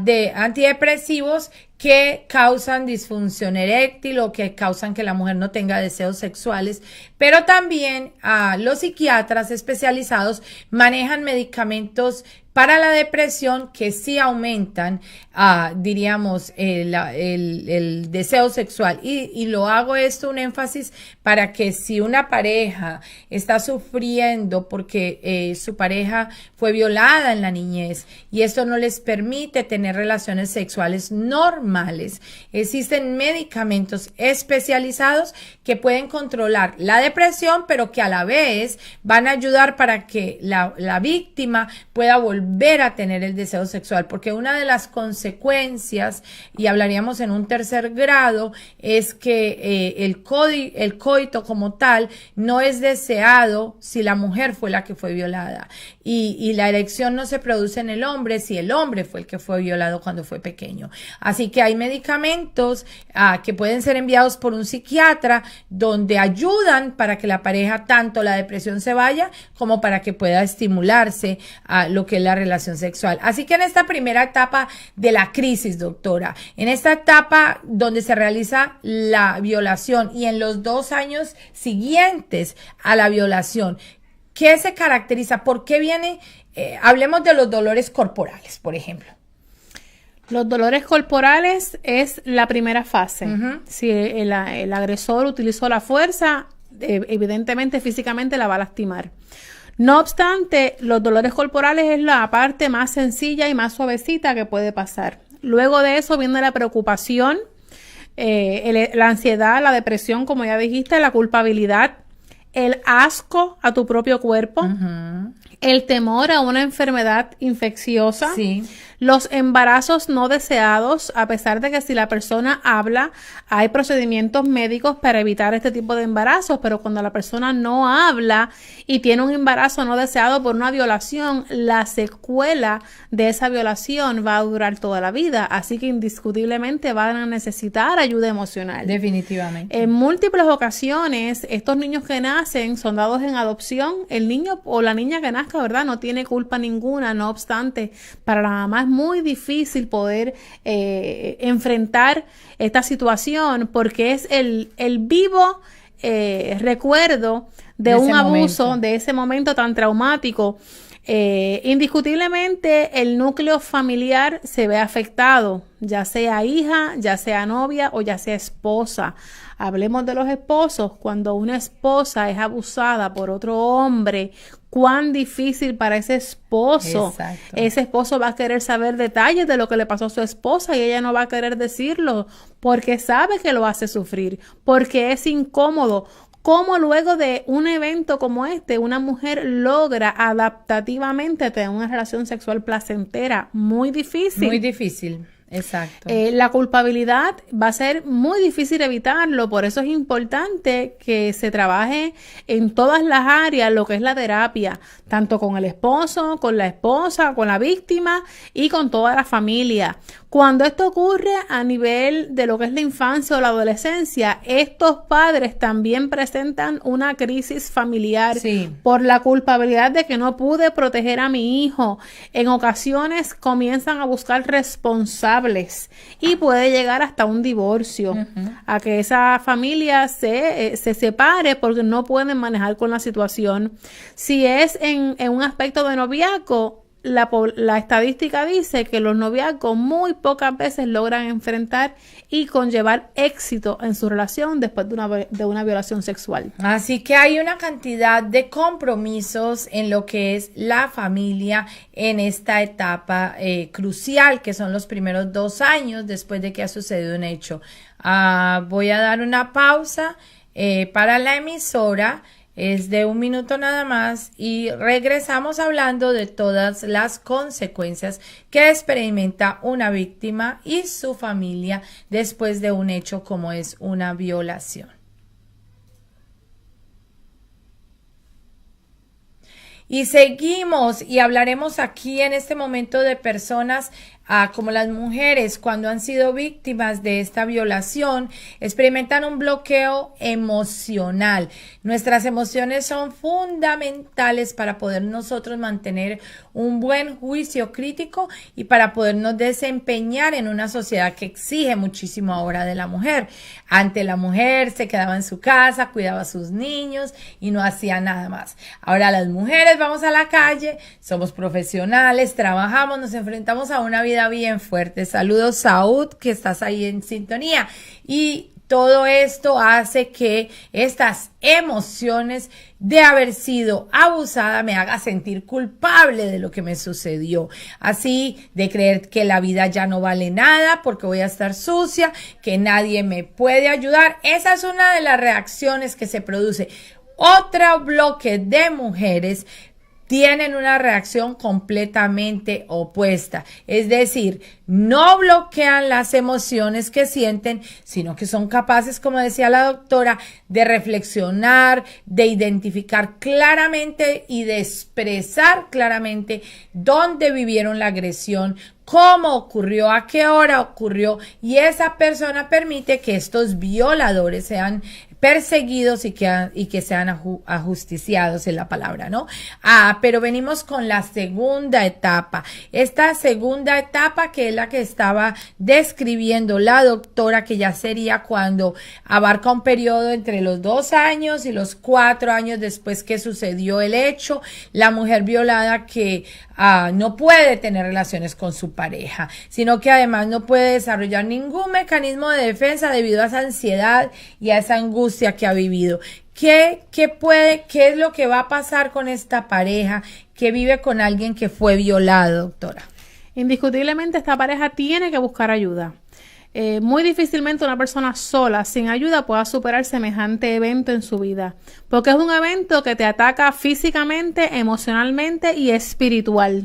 de antidepresivos que causan disfunción eréctil o que causan que la mujer no tenga deseos sexuales, pero también los psiquiatras especializados manejan medicamentos para la depresión que sí aumentan, diríamos, el deseo sexual. Y lo hago esto un énfasis para que si una pareja está sufriendo porque su pareja fue violada en la niñez y esto no les permite tener relaciones sexuales normales, existen medicamentos especializados que pueden controlar la depresión, pero que a la vez van a ayudar para que la víctima pueda volver a tener el deseo sexual, porque una de las consecuencias, y hablaríamos en un tercer grado, es que el coito como tal no es deseado si la mujer fue la que fue violada, y la erección no se produce en el hombre si el hombre fue el que fue violado cuando fue pequeño. Así que hay medicamentos que pueden ser enviados por un psiquiatra donde ayudan para que la pareja, tanto la depresión se vaya como para que pueda estimularse a lo que es la relación sexual. Así que en esta primera etapa de la crisis, doctora, en esta etapa donde se realiza la violación y en los 2 años siguientes a la violación, ¿Qué se caracteriza? ¿Por qué viene? Hablemos de los dolores corporales, por ejemplo. Los dolores corporales es la primera fase. Si el agresor utilizó la fuerza, evidentemente físicamente la va a lastimar. No obstante, los dolores corporales es la parte más sencilla y más suavecita que puede pasar. Luego de eso viene la preocupación, la ansiedad, la depresión, como ya dijiste, la culpabilidad, el asco a tu propio cuerpo, el temor a una enfermedad infecciosa, los embarazos no deseados, a pesar de que si la persona habla, hay procedimientos médicos para evitar este tipo de embarazos, pero cuando la persona no habla y tiene un embarazo no deseado por una violación, la secuela de esa violación va a durar toda la vida, así que indiscutiblemente van a necesitar ayuda emocional. Definitivamente. En múltiples ocasiones, estos niños que nacen son dados en adopción, el niño o la niña que nazca, ¿verdad? No tiene culpa ninguna, no obstante, para la mamá es muy difícil poder enfrentar esta situación porque es el vivo recuerdo de un abuso, de ese momento tan traumático. Indiscutiblemente el núcleo familiar se ve afectado, ya sea hija, ya sea novia o ya sea esposa. Hablemos de los esposos. Cuando una esposa es abusada por otro hombre, cuán difícil para ese esposo. Exacto. Ese esposo va a querer saber detalles de lo que le pasó a su esposa y ella no va a querer decirlo porque sabe que lo hace sufrir, porque es incómodo. ¿Cómo luego de un evento como este, una mujer logra adaptativamente tener una relación sexual placentera? Muy difícil. Muy difícil. Exacto. La culpabilidad va a ser muy difícil evitarlo, por eso es importante que se trabaje en todas las áreas lo que es la terapia, tanto con el esposo, con la esposa, con la víctima y con toda la familia. Cuando esto ocurre a nivel de lo que es la infancia o la adolescencia, estos padres también presentan una crisis familiar por la culpabilidad de que no pude proteger a mi hijo. En ocasiones comienzan a buscar responsables y puede llegar hasta un divorcio, a que esa familia se separe porque no pueden manejar con la situación. Si es en un aspecto de noviazgo, la estadística dice que los noviazgos muy pocas veces logran enfrentar y conllevar éxito en su relación después de una violación sexual. Así que hay una cantidad de compromisos en lo que es la familia en esta etapa crucial, que son los primeros 2 años después de que ha sucedido un hecho. Voy a dar una pausa para la emisora. Es de 1 minuto nada más y regresamos hablando de todas las consecuencias que experimenta una víctima y su familia después de un hecho como es una violación. Y seguimos y hablaremos aquí en este momento de personas como las mujeres cuando han sido víctimas de esta violación, experimentan un bloqueo emocional. Nuestras emociones son fundamentales para poder nosotros mantener un buen juicio crítico y para podernos desempeñar en una sociedad que exige muchísimo ahora de la mujer. Antes la mujer se quedaba en su casa, cuidaba a sus niños y no hacía nada más. Ahora las mujeres vamos a la calle, somos profesionales, trabajamos, nos enfrentamos a una vida bien fuerte. Saludos, Saúd, que estás ahí en sintonía. Y todo esto hace que estas emociones de haber sido abusada me haga sentir culpable de lo que me sucedió. Así de creer que la vida ya no vale nada porque voy a estar sucia, que nadie me puede ayudar. Esa es una de las reacciones que se produce. Otro bloque de mujeres tienen una reacción completamente opuesta, es decir, no bloquean las emociones que sienten, sino que son capaces, como decía la doctora, de reflexionar, de identificar claramente y de expresar claramente dónde vivieron la agresión, cómo ocurrió, a qué hora ocurrió, y esa persona permite que estos violadores sean perseguidos y que sean ajusticiados en la palabra, ¿no? Pero venimos con la segunda etapa. Esta segunda etapa, que es la que estaba describiendo la doctora, que ya sería cuando abarca un periodo entre los 2 años y los 4 años después que sucedió el hecho, la mujer violada que no puede tener relaciones con su pareja, sino que además no puede desarrollar ningún mecanismo de defensa debido a esa ansiedad y a esa angustia que ha vivido. ¿Qué es lo que va a pasar con esta pareja que vive con alguien que fue violado, doctora? Indiscutiblemente esta pareja tiene que buscar ayuda. Muy difícilmente una persona sola, sin ayuda, pueda superar semejante evento en su vida, porque es un evento que te ataca físicamente, emocionalmente y espiritual,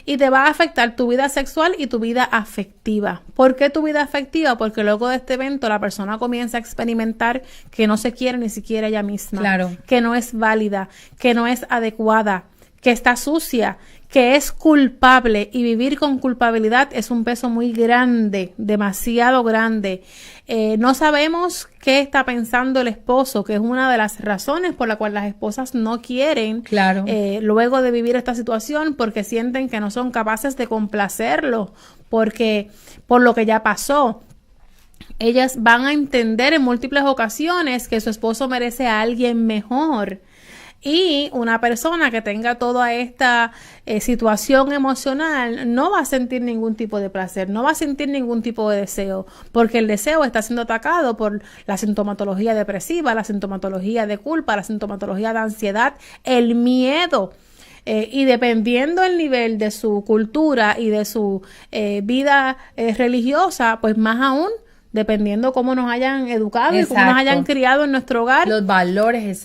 y te va a afectar tu vida sexual y tu vida afectiva. ¿Por qué tu vida afectiva? Porque luego de este evento la persona comienza a experimentar que no se quiere ni siquiera ella misma, claro, que no es válida, que no es adecuada, que está sucia, que es culpable, y vivir con culpabilidad es un peso muy grande, demasiado grande. No sabemos qué está pensando el esposo, que es una de las razones por la cual las esposas no quieren, claro, luego de vivir esta situación, porque sienten que no son capaces de complacerlo, porque por lo que ya pasó. Ellas van a entender en múltiples ocasiones que su esposo merece a alguien mejor. Y una persona que tenga toda esta situación emocional no va a sentir ningún tipo de placer, no va a sentir ningún tipo de deseo, porque el deseo está siendo atacado por la sintomatología depresiva, la sintomatología de culpa, la sintomatología de ansiedad, el miedo. Y dependiendo el nivel de su cultura y de su vida religiosa, pues más aún, dependiendo cómo nos hayan educado, exacto, y cómo nos hayan criado en nuestro hogar. Los valores.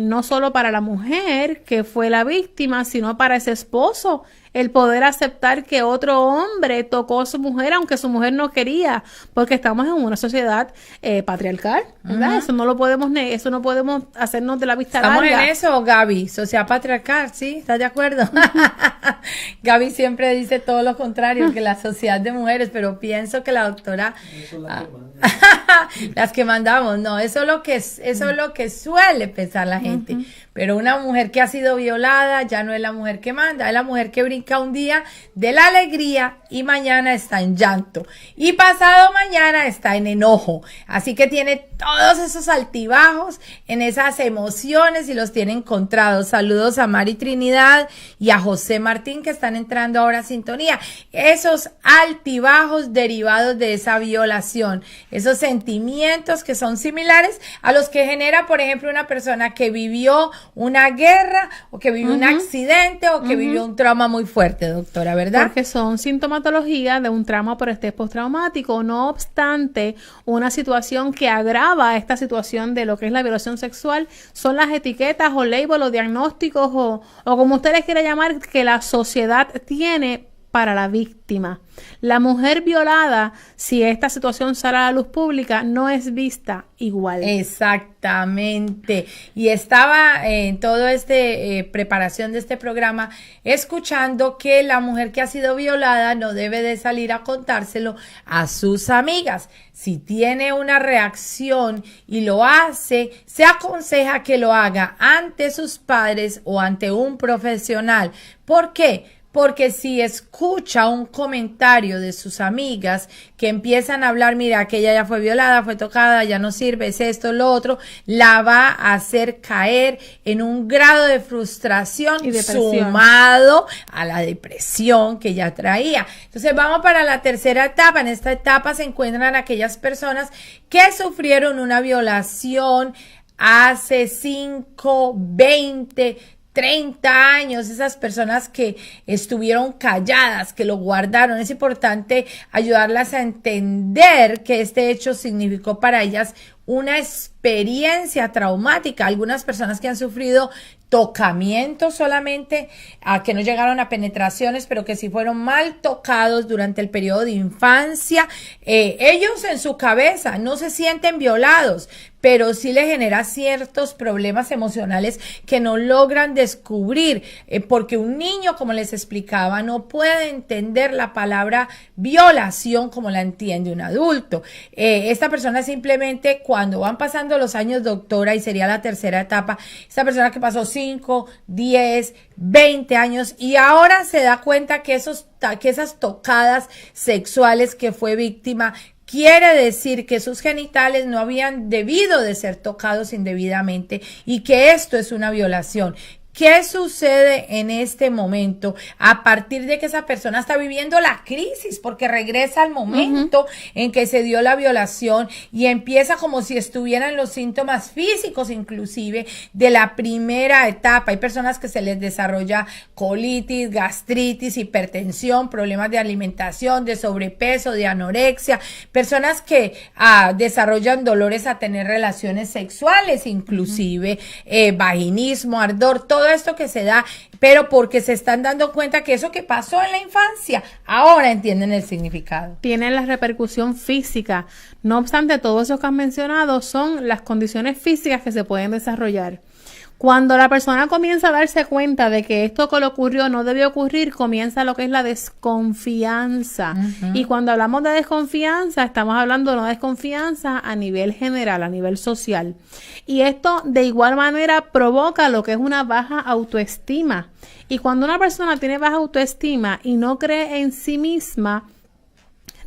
No solo para la mujer que fue la víctima, sino para ese esposo, el poder aceptar que otro hombre tocó a su mujer aunque su mujer no quería, porque estamos en una sociedad patriarcal, ¿verdad? Eso no lo podemos, eso no podemos hacernos de la vista larga. ¿Estamos en eso, Gaby? Sociedad patriarcal, ¿sí? ¿Estás de acuerdo? Gaby siempre dice todo lo contrario, que la sociedad de mujeres, pero pienso que la doctora... las que mandamos, no, eso es lo que suele pensar la gente. Pero una mujer que ha sido violada ya no es la mujer que manda, es la mujer que brinca un día de la alegría y mañana está en llanto. Y pasado mañana está en enojo. Así que tiene todos esos altibajos en esas emociones y los tiene encontrados. Saludos a Mari Trinidad y a José Martín, que están entrando ahora a sintonía. Esos altibajos derivados de esa violación, esos sentimientos que son similares a los que genera, por ejemplo, una persona que vivió una guerra o que vivió un accidente o que vivió un trauma muy fuerte, doctora, ¿verdad? Porque son sintomatología de un trauma por estrés postraumático. No obstante, una situación que agrava esta situación de lo que es la violación sexual son las etiquetas o labels o diagnósticos o como ustedes quieran llamar, que la sociedad tiene para la víctima. La mujer violada, si esta situación sale a la luz pública, no es vista igual. Exactamente. Y estaba en todo preparación de este programa escuchando que la mujer que ha sido violada no debe de salir a contárselo a sus amigas. Si tiene una reacción y lo hace, se aconseja que lo haga ante sus padres o ante un profesional. ¿Por qué? Porque si escucha un comentario de sus amigas que empiezan a hablar, mira, aquella ya fue violada, fue tocada, ya no sirve, es esto, lo otro, la va a hacer caer en un grado de frustración y sumado a la depresión que ya traía. Entonces vamos para la tercera etapa. En esta etapa se encuentran aquellas personas que sufrieron una violación hace 5, 20, 30 años, esas personas que estuvieron calladas, que lo guardaron. Es importante ayudarlas a entender que este hecho significó para ellas una experiencia traumática. Algunas personas que han sufrido tocamientos solamente, a que no llegaron a penetraciones, pero que sí fueron mal tocados durante el periodo de infancia, ellos en su cabeza no se sienten violados, pero sí le genera ciertos problemas emocionales que no logran descubrir, porque un niño, como les explicaba, no puede entender la palabra violación como la entiende un adulto. Esta persona simplemente, cuando van pasando los años, doctora, y sería la tercera etapa, esta persona que pasó 5, 10, 20 años y ahora se da cuenta que esas tocadas sexuales que fue víctima, quiere decir que sus genitales no habían debido de ser tocados indebidamente y que esto es una violación. ¿Qué sucede en este momento a partir de que esa persona está viviendo la crisis? Porque regresa al momento en que se dio la violación y empieza como si estuvieran los síntomas físicos inclusive de la primera etapa. Hay personas que se les desarrolla colitis, gastritis, hipertensión, problemas de alimentación, de sobrepeso, de anorexia, personas que desarrollan dolores a tener relaciones sexuales inclusive, vaginismo, ardor, todo esto que se da, pero porque se están dando cuenta que eso que pasó en la infancia, ahora entienden el significado. Tiene la repercusión física. No obstante, todo eso que has mencionado son las condiciones físicas que se pueden desarrollar. Cuando la persona comienza a darse cuenta de que esto que le ocurrió no debió ocurrir, comienza lo que es la desconfianza. Y cuando hablamos de desconfianza, estamos hablando de una desconfianza a nivel general, a nivel social. Y esto de igual manera provoca lo que es una baja autoestima. Y cuando una persona tiene baja autoestima y no cree en sí misma,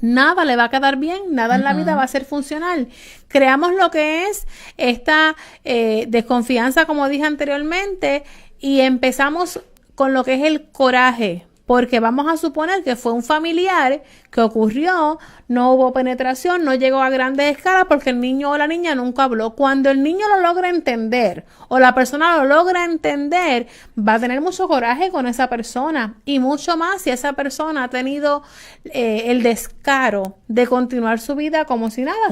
nada le va a quedar bien, nada en la vida va a ser funcional. Creamos lo que es esta desconfianza, como dije anteriormente, y empezamos con lo que es el coraje, porque vamos a suponer que fue un familiar que ocurrió, no hubo penetración, no llegó a grandes escalas porque el niño o la niña nunca habló. Cuando el niño lo logra entender o la persona lo logra entender, va a tener mucho coraje con esa persona y mucho más si esa persona ha tenido el descaro de continuar su vida como si nada,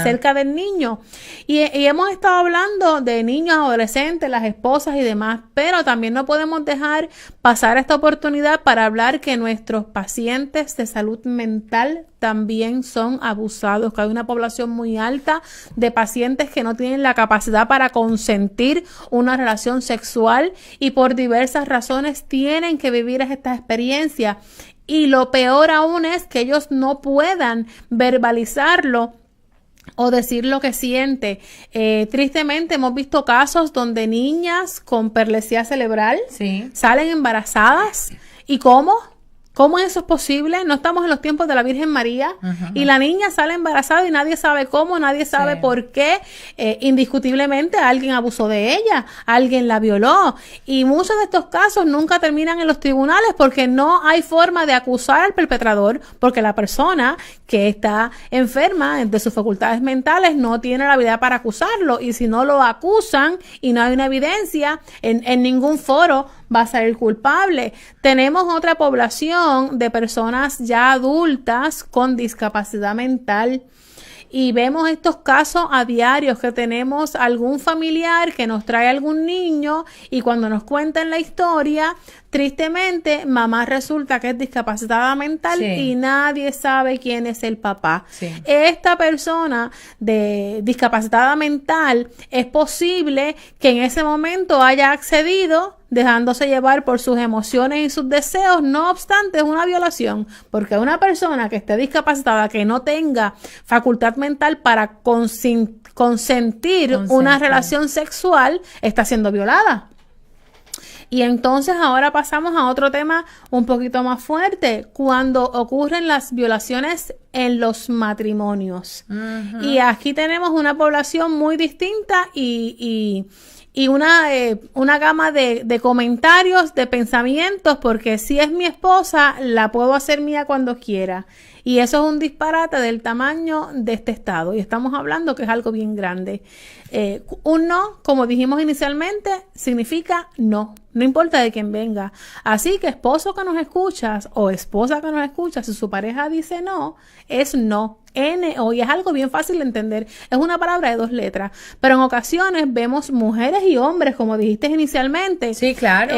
cerca del niño. Y hemos estado hablando de niños, adolescentes, las esposas y demás, pero también no podemos dejar pasar esta oportunidad para hablar que nuestros pacientes de salud mental también son abusados, que hay una población muy alta de pacientes que no tienen la capacidad para consentir una relación sexual y por diversas razones tienen que vivir esta experiencia. Y lo peor aún es que ellos no puedan verbalizarlo o decir lo que siente. Tristemente hemos visto casos donde niñas con perlesía cerebral salen embarazadas. ¿Y cómo? ¿Cómo eso es posible? No estamos en los tiempos de la Virgen María y la niña sale embarazada y nadie sabe cómo, nadie sabe por qué. Indiscutiblemente alguien abusó de ella, alguien la violó y muchos de estos casos nunca terminan en los tribunales porque no hay forma de acusar al perpetrador porque la persona que está enferma de sus facultades mentales no tiene la habilidad para acusarlo y si no lo acusan y no hay una evidencia en ningún foro va a ser el culpable. Tenemos otra población de personas ya adultas con discapacidad mental y vemos estos casos a diario que tenemos algún familiar que nos trae algún niño y cuando nos cuentan la historia, tristemente, mamá resulta que es discapacitada mental y nadie sabe quién es el papá. Esta persona de discapacitada mental es posible que en ese momento haya accedido dejándose llevar por sus emociones y sus deseos, no obstante es una violación, porque una persona que esté discapacitada, que no tenga facultad mental para consentir una relación sexual, está siendo violada. Y entonces ahora pasamos a otro tema un poquito más fuerte, cuando ocurren las violaciones en los matrimonios. Y aquí tenemos una población muy distinta y una gama de comentarios, de pensamientos, porque si es mi esposa, la puedo hacer mía cuando quiera. Y eso es un disparate del tamaño de este estado. Y estamos hablando que es algo bien grande. Un no, como dijimos inicialmente, significa no. No importa de quién venga. Así que esposo que nos escuchas o esposa que nos escucha, si su pareja dice no, es no. N-O, y es algo bien fácil de entender. Es una palabra de 2 letras. Pero en ocasiones vemos mujeres y hombres, como dijiste inicialmente. Sí, claro.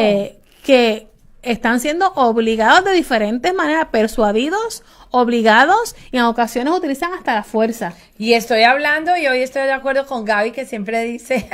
Que están siendo obligados de diferentes maneras, persuadidos, obligados, y en ocasiones utilizan hasta la fuerza. Y estoy hablando, y hoy estoy de acuerdo con Gaby, que siempre dice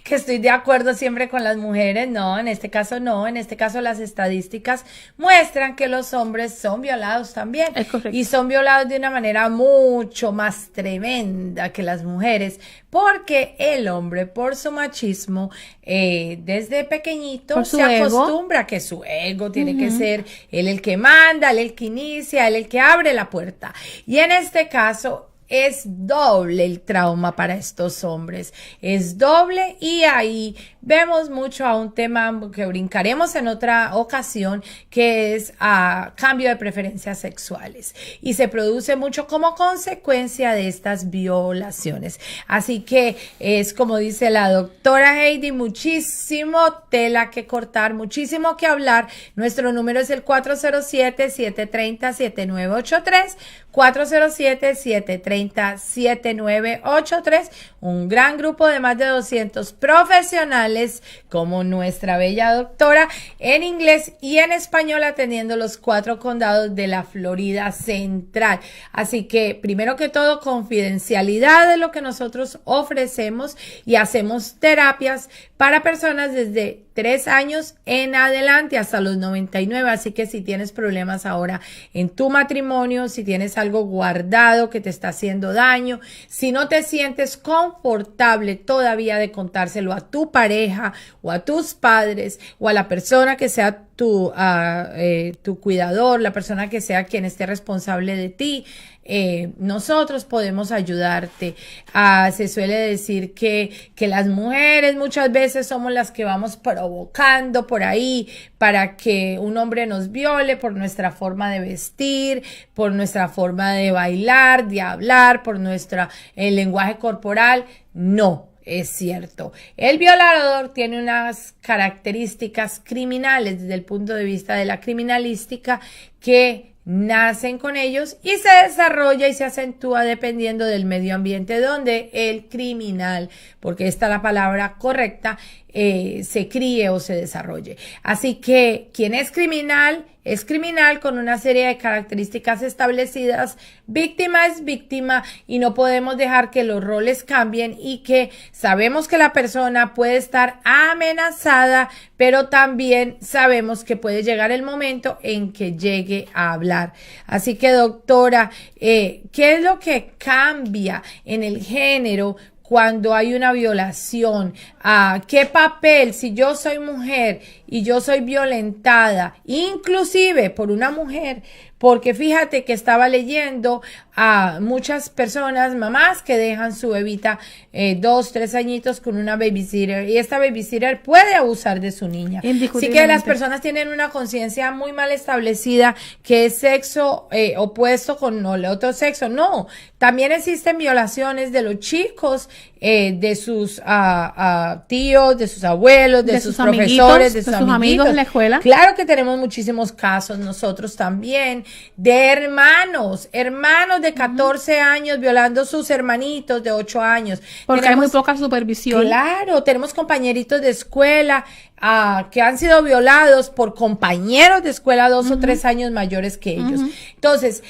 que estoy de acuerdo siempre con las mujeres. No, en este caso no. En este caso las estadísticas muestran que los hombres son violados también. Es correcto. Y son violados de una manera mucho más tremenda que las mujeres, porque el hombre, por su machismo, desde pequeñito se acostumbra a que su ego tiene que ser él el que manda, él el que inicia, él el que abre la puerta. Y en este caso es doble el trauma para estos hombres, es doble, y ahí vemos mucho a un tema que brincaremos en otra ocasión, que es cambio de preferencias sexuales, y se produce mucho como consecuencia de estas violaciones. Así que es como dice la doctora Heidi, muchísimo tela que cortar, muchísimo que hablar. Nuestro número es el 407-730-7983, 407-730-7983, un gran grupo de más de 200 profesionales como nuestra bella doctora en inglés y en español, atendiendo los 4 condados de la Florida Central. Así que primero que todo, confidencialidad de lo que nosotros ofrecemos, y hacemos terapias para personas desde 3 años en adelante hasta los 99. Así que si tienes problemas ahora en tu matrimonio, si tienes algo guardado que te está haciendo daño, si no te sientes confortable todavía de contárselo a tu pareja o a tus padres o a la persona que sea tu cuidador, la persona que sea quien esté responsable de ti, nosotros podemos ayudarte. Se suele decir que las mujeres muchas veces somos las que vamos provocando por ahí para que un hombre nos viole por nuestra forma de vestir, por nuestra forma de bailar, de hablar, por el lenguaje corporal. No es cierto. El violador tiene unas características criminales desde el punto de vista de la criminalística que nacen con ellos y se desarrolla y se acentúa dependiendo del medio ambiente donde el criminal, porque esta es la palabra correcta, se críe o se desarrolle. Así que quien es criminal con una serie de características establecidas. Víctima es víctima, y no podemos dejar que los roles cambien, y que sabemos que la persona puede estar amenazada, pero también sabemos que puede llegar el momento en que llegue a hablar. Así que, doctora, ¿qué es lo que cambia en el género cuando hay una violación? ¿Qué papel, si yo soy mujer y yo soy violentada, inclusive por una mujer? Porque fíjate que estaba leyendo a muchas personas, mamás que dejan su bebita 2, 3 añitos con una babysitter, y esta babysitter puede abusar de su niña. Así que las personas tienen una conciencia muy mal establecida que es sexo opuesto con el otro sexo. No, también existen violaciones de los chicos, de sus tíos, de sus abuelos, de sus profesores, de sus amigos en la escuela. Claro que tenemos muchísimos casos nosotros también de hermanos de 14 años violando sus hermanitos de 8 años. Porque hay muy poca supervisión. Claro, tenemos compañeritos de escuela que han sido violados por compañeros de escuela 2 o 3 años mayores que ellos. Entonces,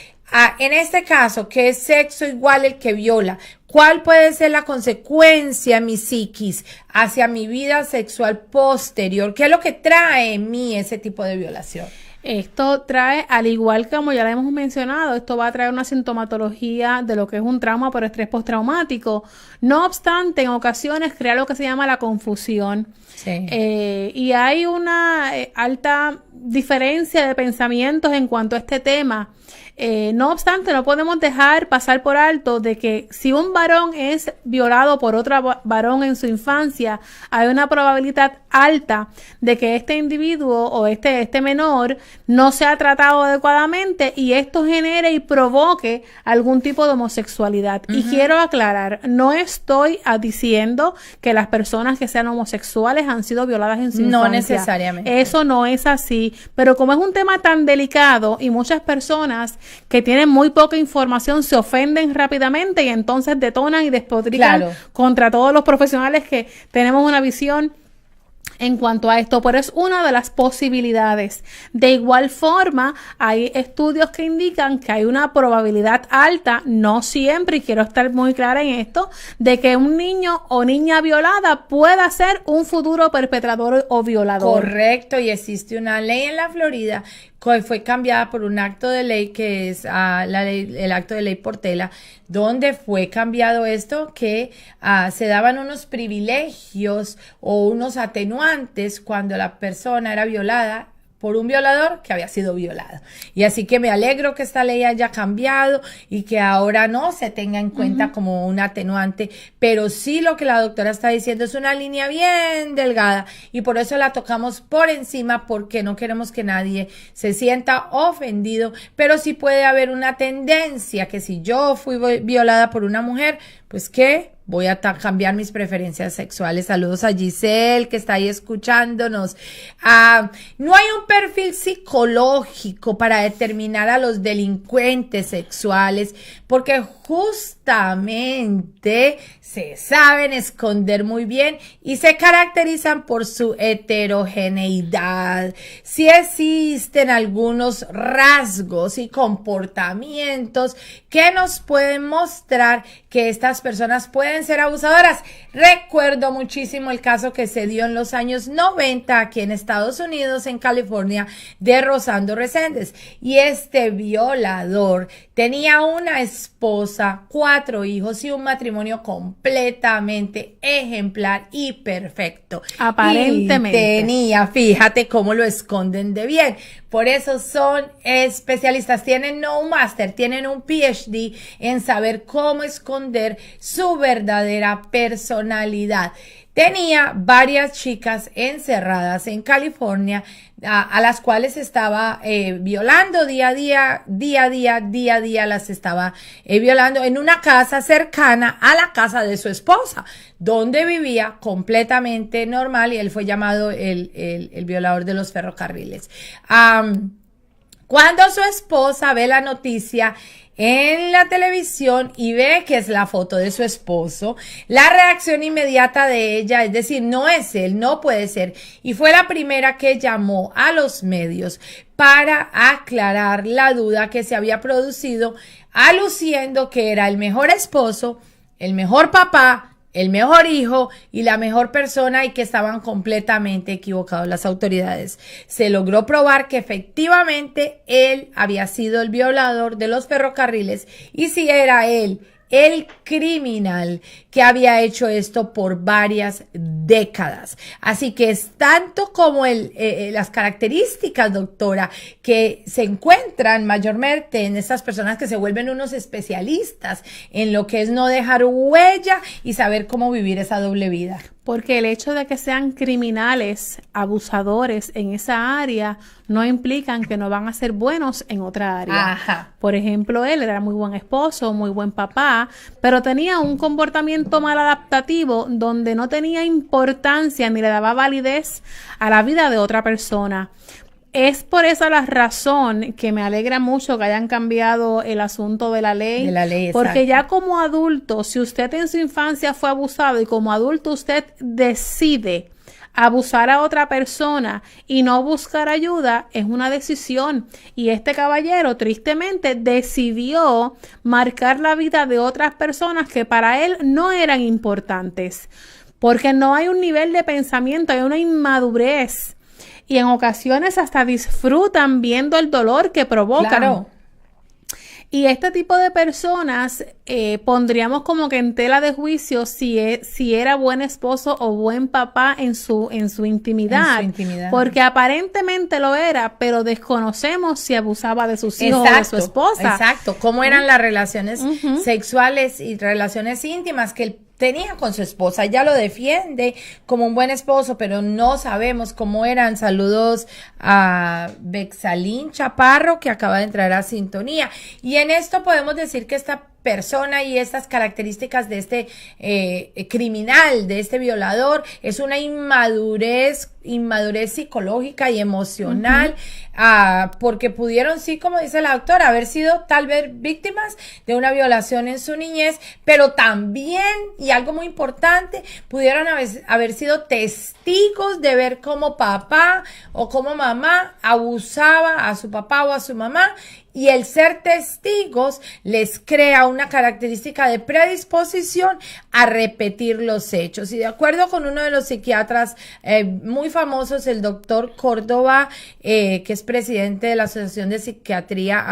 en este caso, que es sexo igual el que viola, ¿cuál puede ser la consecuencia en mi psiquis hacia mi vida sexual posterior? ¿Qué es lo que trae en mí ese tipo de violación? Esto trae, al igual que como ya lo hemos mencionado, esto va a traer una sintomatología de lo que es un trauma por estrés postraumático. No obstante, en ocasiones crea lo que se llama la confusión. Sí. Y hay una alta diferencia de pensamientos en cuanto a este tema. No obstante, no podemos dejar pasar por alto de que si un varón es violado por otro varón en su infancia, hay una probabilidad alta de que este individuo o este menor no sea tratado adecuadamente, y esto genere y provoque algún tipo de homosexualidad. Y quiero aclarar, no estoy diciendo que las personas que sean homosexuales han sido violadas en su infancia. No necesariamente. Eso no es así, pero como es un tema tan delicado y muchas personas que tienen muy poca información se ofenden rápidamente y entonces detonan y despotrican contra todos los profesionales que tenemos una visión en cuanto a esto, pero es una de las posibilidades. De igual forma, hay estudios que indican que hay una probabilidad alta, no siempre, y quiero estar muy clara en esto, de que un niño o niña violada pueda ser un futuro perpetrador o violador. Correcto, y existe una ley en la Florida que fue cambiada por un acto de ley que es el acto de ley Portela, donde fue cambiado esto que se daban unos privilegios o unos atenuantes cuando la persona era violada por un violador que había sido violado. Y así que me alegro que esta ley haya cambiado y que ahora no se tenga en cuenta como un atenuante, pero sí lo que la doctora está diciendo es una línea bien delgada y por eso la tocamos por encima, porque no queremos que nadie se sienta ofendido, pero sí puede haber una tendencia que si yo fui violada por una mujer, pues ¿qué? Voy a cambiar mis preferencias sexuales. Saludos a Giselle, que está ahí escuchándonos. No hay un perfil psicológico para determinar a los delincuentes sexuales, porque justamente se saben esconder muy bien y se caracterizan por su heterogeneidad. Sí existen algunos rasgos y comportamientos que nos pueden mostrar que estas personas pueden ser abusadoras. Recuerdo muchísimo el caso que se dio en los años 90 aquí en Estados Unidos, en California, de Rosando Reséndez. Y este violador tenía una esposa, 4 hijos y un matrimonio completamente ejemplar y perfecto. Aparentemente. Y tenía, fíjate cómo lo esconden de bien. Por eso son especialistas, tienen no un máster, tienen un PhD en saber cómo esconder su verdadera personalidad. Tenía varias chicas encerradas en California a las cuales estaba violando día a día las estaba violando en una casa cercana a la casa de su esposa, donde vivía completamente normal, y él fue llamado el violador de los ferrocarriles. Cuando su esposa ve la noticia en la televisión y ve que es la foto de su esposo, la reacción inmediata de ella es decir, no es él, no puede ser, y fue la primera que llamó a los medios para aclarar la duda que se había producido, aluciendo que era el mejor esposo, el mejor papá, el mejor hijo y la mejor persona, y que estaban completamente equivocados las autoridades. Se logró probar que efectivamente él había sido el violador de los ferrocarriles, y si era él el criminal que había hecho esto por varias décadas. Así que es tanto como las características, doctora, que se encuentran mayormente en estas personas que se vuelven unos especialistas en lo que es no dejar huella y saber cómo vivir esa doble vida. Porque el hecho de que sean criminales, abusadores en esa área, no implican que no van a ser buenos en otra área. Ajá. Por ejemplo, él era muy buen esposo, muy buen papá, pero tenía un comportamiento mal adaptativo donde no tenía importancia ni le daba validez a la vida de otra persona. Es por esa la razón que me alegra mucho que hayan cambiado el asunto de la ley. Porque ya como adulto, si usted en su infancia fue abusado y como adulto usted decide abusar a otra persona y no buscar ayuda, es una decisión. Y este caballero tristemente decidió marcar la vida de otras personas que para él no eran importantes. Porque no hay un nivel de pensamiento, hay una inmadurez. Y en ocasiones hasta disfrutan viendo el dolor que provocan. Claro. Y este tipo de personas pondríamos como que en tela de juicio si era buen esposo o buen papá en su intimidad. Porque aparentemente lo era, pero desconocemos si abusaba de sus hijos o de su esposa. Exacto. ¿Cómo eran las relaciones sexuales y relaciones íntimas que él tenía con su esposa? Ella lo defiende como un buen esposo, pero no sabemos cómo eran. Saludos a Bexalín Chaparro, que acaba de entrar a sintonía. Y en esto podemos decir que esta persona y estas características de este criminal, de este violador, es una inmadurez inmadurez psicológica y emocional, porque pudieron, sí, como dice la doctora, haber sido tal vez víctimas de una violación en su niñez, pero también, y algo muy importante, pudieron haber sido testigos de ver cómo papá o cómo mamá abusaba a su papá o a su mamá, y el ser testigos les crea una característica de predisposición a repetir los hechos. Y de acuerdo con uno de los psiquiatras muy famosos, el doctor Córdoba, que es presidente de la Asociación de Psiquiatría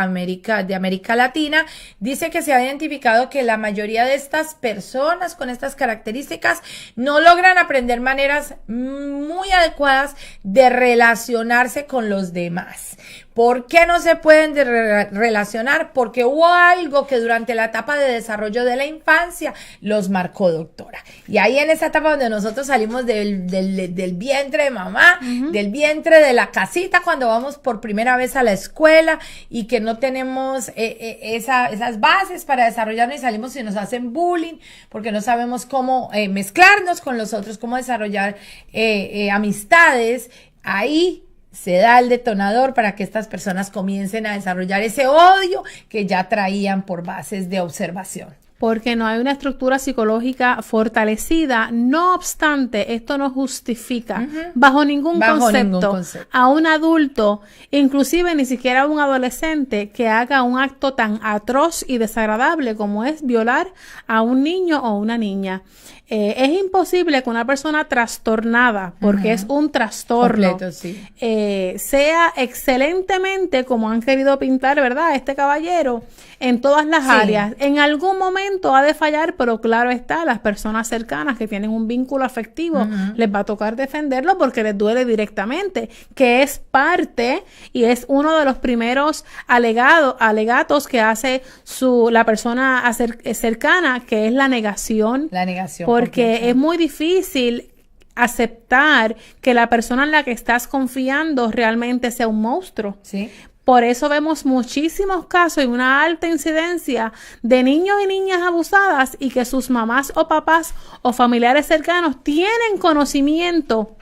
de América Latina, dice que se ha identificado que la mayoría de estas personas con estas características no logran aprender maneras muy adecuadas de relacionarse con los demás. ¿Por qué no se pueden relacionar? Porque hubo algo que durante la etapa de desarrollo de la infancia los marcó, doctora. Y ahí en esa etapa donde nosotros salimos del vientre de mamá, del vientre de la casita, cuando vamos por primera vez a la escuela y que no tenemos esas bases para desarrollarnos, y salimos y nos hacen bullying porque no sabemos cómo mezclarnos con los otros, cómo desarrollar amistades, ahí se da el detonador para que estas personas comiencen a desarrollar ese odio que ya traían por bases de observación. Porque no hay una estructura psicológica fortalecida. No obstante, esto no justifica bajo ningún concepto a un adulto, inclusive ni siquiera a un adolescente, que haga un acto tan atroz y desagradable como es violar a un niño o una niña. Es imposible que una persona trastornada, porque es un trastorno, completo, sí, sea excelentemente, como han querido pintar, ¿verdad?, este caballero, en todas las áreas. En algún momento ha de fallar, pero claro está, las personas cercanas que tienen un vínculo afectivo, les va a tocar defenderlo porque les duele directamente, que es parte y es uno de los primeros alegatos que hace la persona cercana, que es la negación. La negación. Porque es muy difícil aceptar que la persona en la que estás confiando realmente sea un monstruo. Sí. Por eso vemos muchísimos casos y una alta incidencia de niños y niñas abusadas y que sus mamás o papás o familiares cercanos tienen conocimiento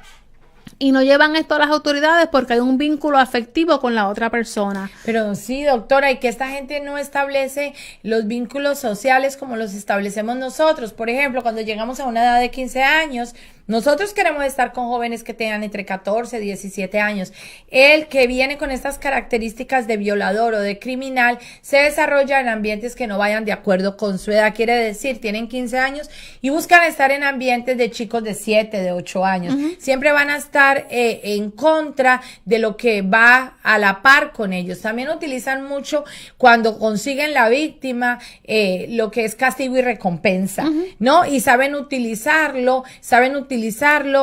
y no llevan esto a las autoridades porque hay un vínculo afectivo con la otra persona. Pero sí, doctora, y que esta gente no establece los vínculos sociales como los establecemos nosotros. Por ejemplo, cuando llegamos a una edad de 15 años, nosotros queremos estar con jóvenes que tengan entre 14 y 17 años. El que viene con estas características de violador o de criminal se desarrolla en ambientes que no vayan de acuerdo con su edad. Quiere decir, tienen 15 años y buscan estar en ambientes de chicos de 7, de 8 años. Siempre van a estar en contra de lo que va a la par con ellos. También utilizan mucho cuando consiguen la víctima lo que es castigo y recompensa, ¿no? Y saben utilizarlo,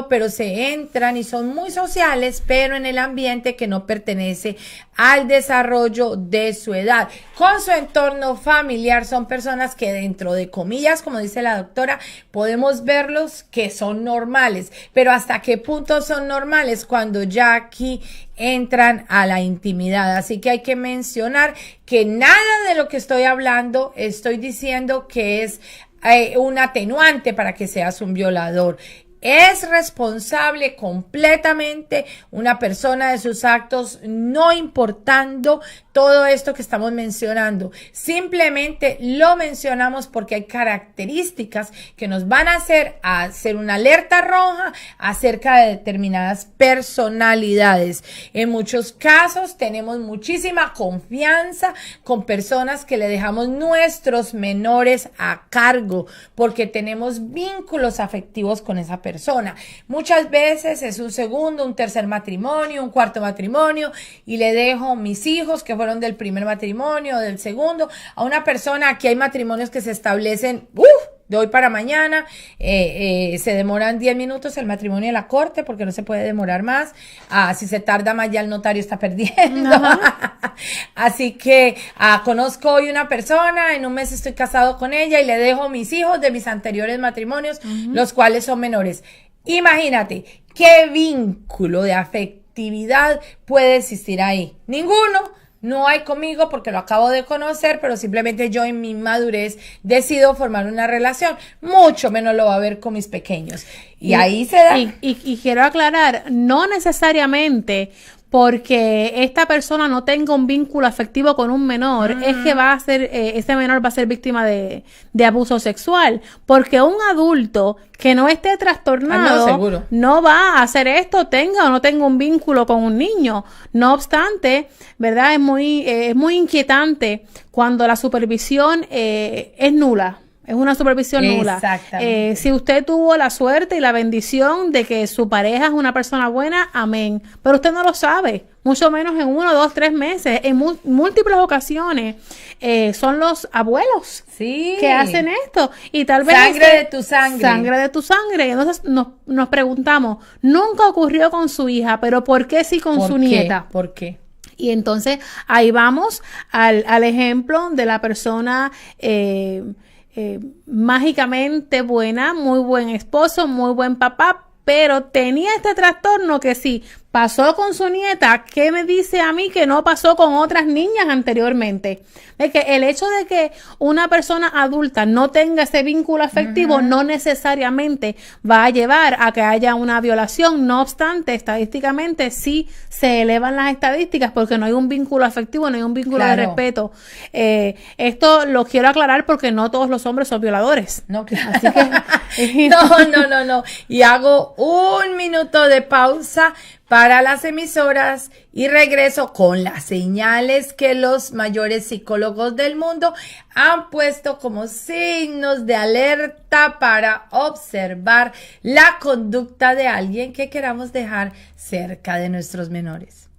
pero se entran y son muy sociales, pero en el ambiente que no pertenece al desarrollo de su edad. Con su entorno familiar son personas que dentro de comillas, como dice la doctora, podemos verlos que son normales, pero ¿hasta qué punto son normales? Cuando ya aquí entran a la intimidad. Así que hay que mencionar que nada de lo que estoy hablando estoy diciendo que es un atenuante para que seas un violador. Es responsable completamente una persona de sus actos, no importando todo esto que estamos mencionando. Simplemente lo mencionamos porque hay características que nos van a hacer una alerta roja acerca de determinadas personalidades. En muchos casos tenemos muchísima confianza con personas que le dejamos nuestros menores a cargo porque tenemos vínculos afectivos con esa persona. Muchas veces es un segundo, un tercer matrimonio, un cuarto matrimonio y le dejo mis hijos que fueron del primer matrimonio, del segundo, a una persona. Aquí hay matrimonios que se establecen de hoy para mañana, se demoran 10 minutos el matrimonio de la corte porque no se puede demorar más. Si se tarda más ya el notario está perdiendo. Así que conozco hoy una persona, en un mes estoy casado con ella y le dejo mis hijos de mis anteriores matrimonios, los cuales son menores. Imagínate, ¿qué vínculo de afectividad puede existir ahí? Ninguno. no hay conmigo porque lo acabo de conocer, pero simplemente yo en mi madurez decido formar una relación. Mucho menos lo va a ver con mis pequeños. Y ahí se da. Y quiero aclarar, no necesariamente porque esta persona no tenga un vínculo afectivo con un menor, es que va a ser, ese menor va a ser víctima de abuso sexual. Porque un adulto que no esté trastornado no va a hacer esto, tenga o no tenga un vínculo con un niño. No obstante, ¿verdad? Es muy inquietante cuando la supervisión es nula. Es una supervisión nula. Exactamente. Si usted tuvo la suerte y la bendición de que su pareja es una persona buena, amén. Pero usted no lo sabe, mucho menos en 1, 2, 3 meses. En múltiples ocasiones son los abuelos que hacen esto. Y tal vez sangre de tu sangre. Sangre de tu sangre. Y entonces nos preguntamos, nunca ocurrió con su hija, pero ¿por qué sí con su nieta? ¿Por qué? Y entonces ahí vamos al ejemplo de la persona mágicamente buena, muy buen esposo, muy buen papá, pero tenía este trastorno que sí pasó con su nieta. ¿Qué me dice a mí que no pasó con otras niñas anteriormente? Es que el hecho de que una persona adulta no tenga ese vínculo afectivo no necesariamente va a llevar a que haya una violación. No obstante, estadísticamente sí se elevan las estadísticas porque no hay un vínculo afectivo, no hay un vínculo de respeto. Esto lo quiero aclarar porque no todos los hombres son violadores. No, claro. Así que no. Y hago 1 minuto de pausa para las emisoras y regreso con las señales que los mayores psicólogos del mundo han puesto como signos de alerta para observar la conducta de alguien que queramos dejar cerca de nuestros menores.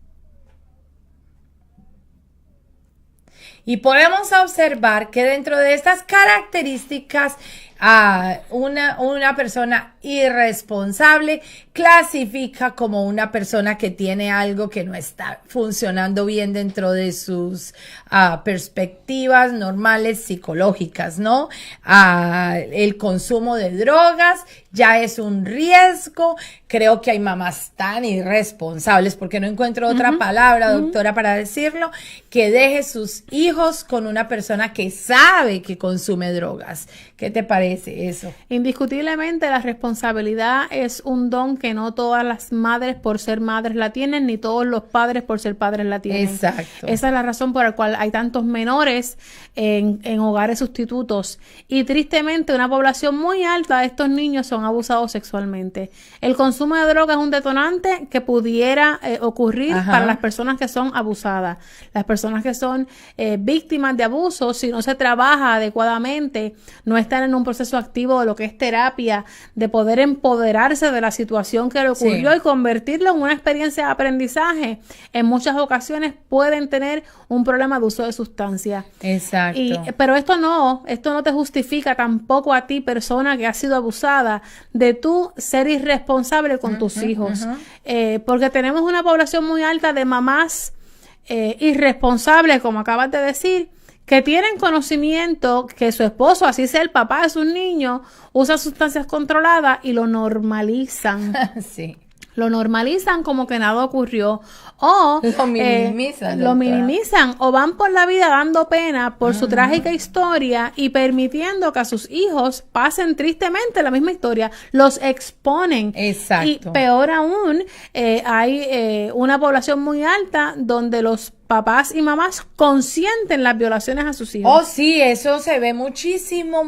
Y podemos observar que dentro de estas características, una persona irresponsable clasifica como una persona que tiene algo que no está funcionando bien dentro de sus perspectivas normales psicológicas, ¿no? El consumo de drogas ya es un riesgo. Creo que hay mamás tan irresponsables, porque no encuentro otra palabra, doctora, para decirlo, que deje sus hijos con una persona que sabe que consume drogas. ¿Qué te parece eso? Indiscutiblemente la responsabilidad es un don que no todas las madres por ser madres la tienen, ni todos los padres por ser padres la tienen. Exacto. Esa es la razón por la cual hay tantos menores en hogares sustitutos. Y tristemente una población muy alta de estos niños son abusados sexualmente. El consumo de droga es un detonante que pudiera ocurrir para las personas que son abusadas. Las personas que son víctimas de abuso, si no se trabaja adecuadamente, no están en un proceso activo de lo que es terapia, de poder empoderarse de la situación que le ocurrió y convertirlo en una experiencia de aprendizaje, en muchas ocasiones pueden tener un problema de uso de sustancias. Exacto. Pero esto no te justifica tampoco a ti, persona que ha sido abusada, de tú ser irresponsable con tus hijos. Porque tenemos una población muy alta de mamás irresponsables, como acabas de decir, que tienen conocimiento que su esposo, así sea el papá de sus niños, usa sustancias controladas y lo normalizan. Sí. Lo normalizan como que nada ocurrió. O lo minimizan o van por la vida dando pena por su trágica historia y permitiendo que a sus hijos pasen tristemente la misma historia. Los exponen. Exacto. Y peor aún, hay una población muy alta donde los papás y mamás consienten las violaciones a sus hijos. Oh, sí, eso se ve muchísimo.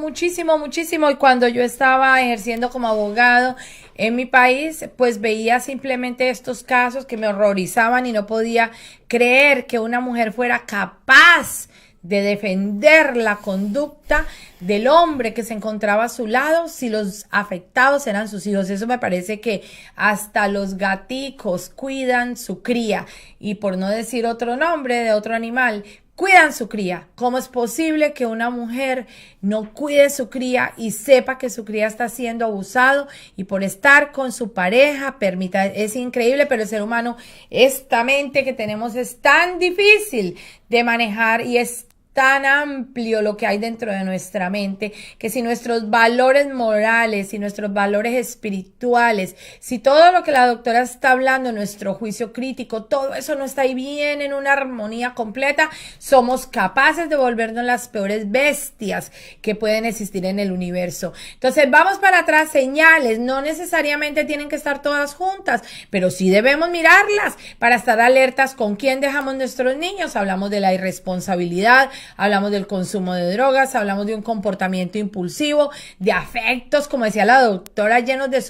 Y cuando yo estaba ejerciendo como abogado en mi país, pues veía simplemente estos casos que me horrorizaban y no podía creer que una mujer fuera capaz de defender la conducta del hombre que se encontraba a su lado si los afectados eran sus hijos. Eso me parece que hasta los gaticos cuidan su cría, y por no decir otro nombre de otro animal, cuidan su cría. ¿Cómo es posible que una mujer no cuide su cría y sepa que su cría está siendo abusado y por estar con su pareja permita? Es increíble, pero el ser humano, esta mente que tenemos es tan difícil de manejar y es tan amplio lo que hay dentro de nuestra mente, que si nuestros valores morales, si nuestros valores espirituales, si todo lo que la doctora está hablando, nuestro juicio crítico, todo eso no está ahí bien en una armonía completa, somos capaces de volvernos las peores bestias que pueden existir en el universo. Entonces vamos para atrás, señales, no necesariamente tienen que estar todas juntas, pero sí debemos mirarlas para estar alertas con quién dejamos nuestros niños. Hablamos de la irresponsabilidad, hablamos del consumo de drogas, hablamos de un comportamiento impulsivo, de afectos, como decía la doctora, llenos de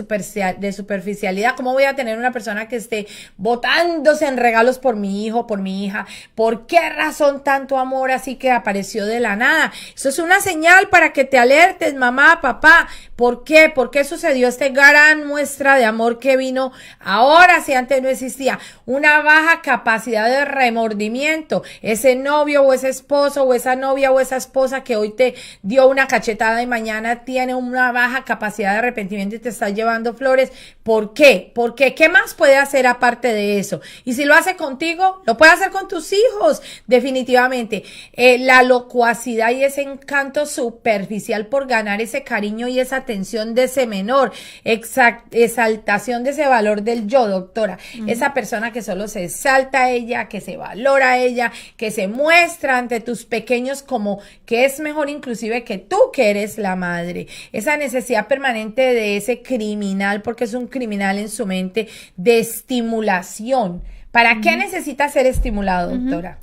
superficialidad. ¿Cómo voy a tener una persona que esté botándose en regalos por mi hijo, por mi hija? ¿Por qué razón tanto amor así que apareció de la nada? Eso es una señal para que te alertes, mamá, papá. ¿Por qué? ¿Por qué sucedió esta gran muestra de amor que vino ahora si antes no existía? Una baja capacidad de remordimiento. Ese novio o ese esposo o esa novia o esa esposa que hoy te dio una cachetada y mañana tiene una baja capacidad de arrepentimiento y te está llevando flores. ¿Por qué? ¿Por qué? ¿Qué más puede hacer aparte de eso? Y si lo hace contigo, lo puede hacer con tus hijos, definitivamente. La locuacidad y ese encanto superficial por ganar ese cariño y esa atención de ese menor, exaltación de ese valor del yo, doctora. Esa persona que solo se exalta a ella, que se valora a ella, que se muestra ante tus pequeños como que es mejor inclusive que tú, que eres la madre. Esa necesidad permanente de ese criminal, porque es un criminal en su mente, de estimulación. ¿Para qué necesita ser estimulado, doctora?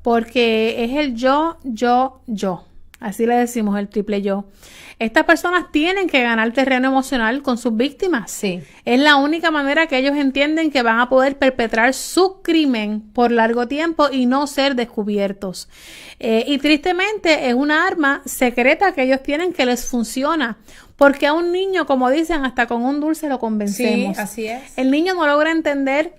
Porque es el yo. Así le decimos, el triple yo. Estas personas tienen que ganar terreno emocional con sus víctimas. Sí. Es la única manera que ellos entienden que van a poder perpetrar su crimen por largo tiempo y no ser descubiertos. Y tristemente es una arma secreta que ellos tienen que les funciona. Porque a un niño, como dicen, hasta con un dulce lo convencemos. Sí, así es. El niño no logra entender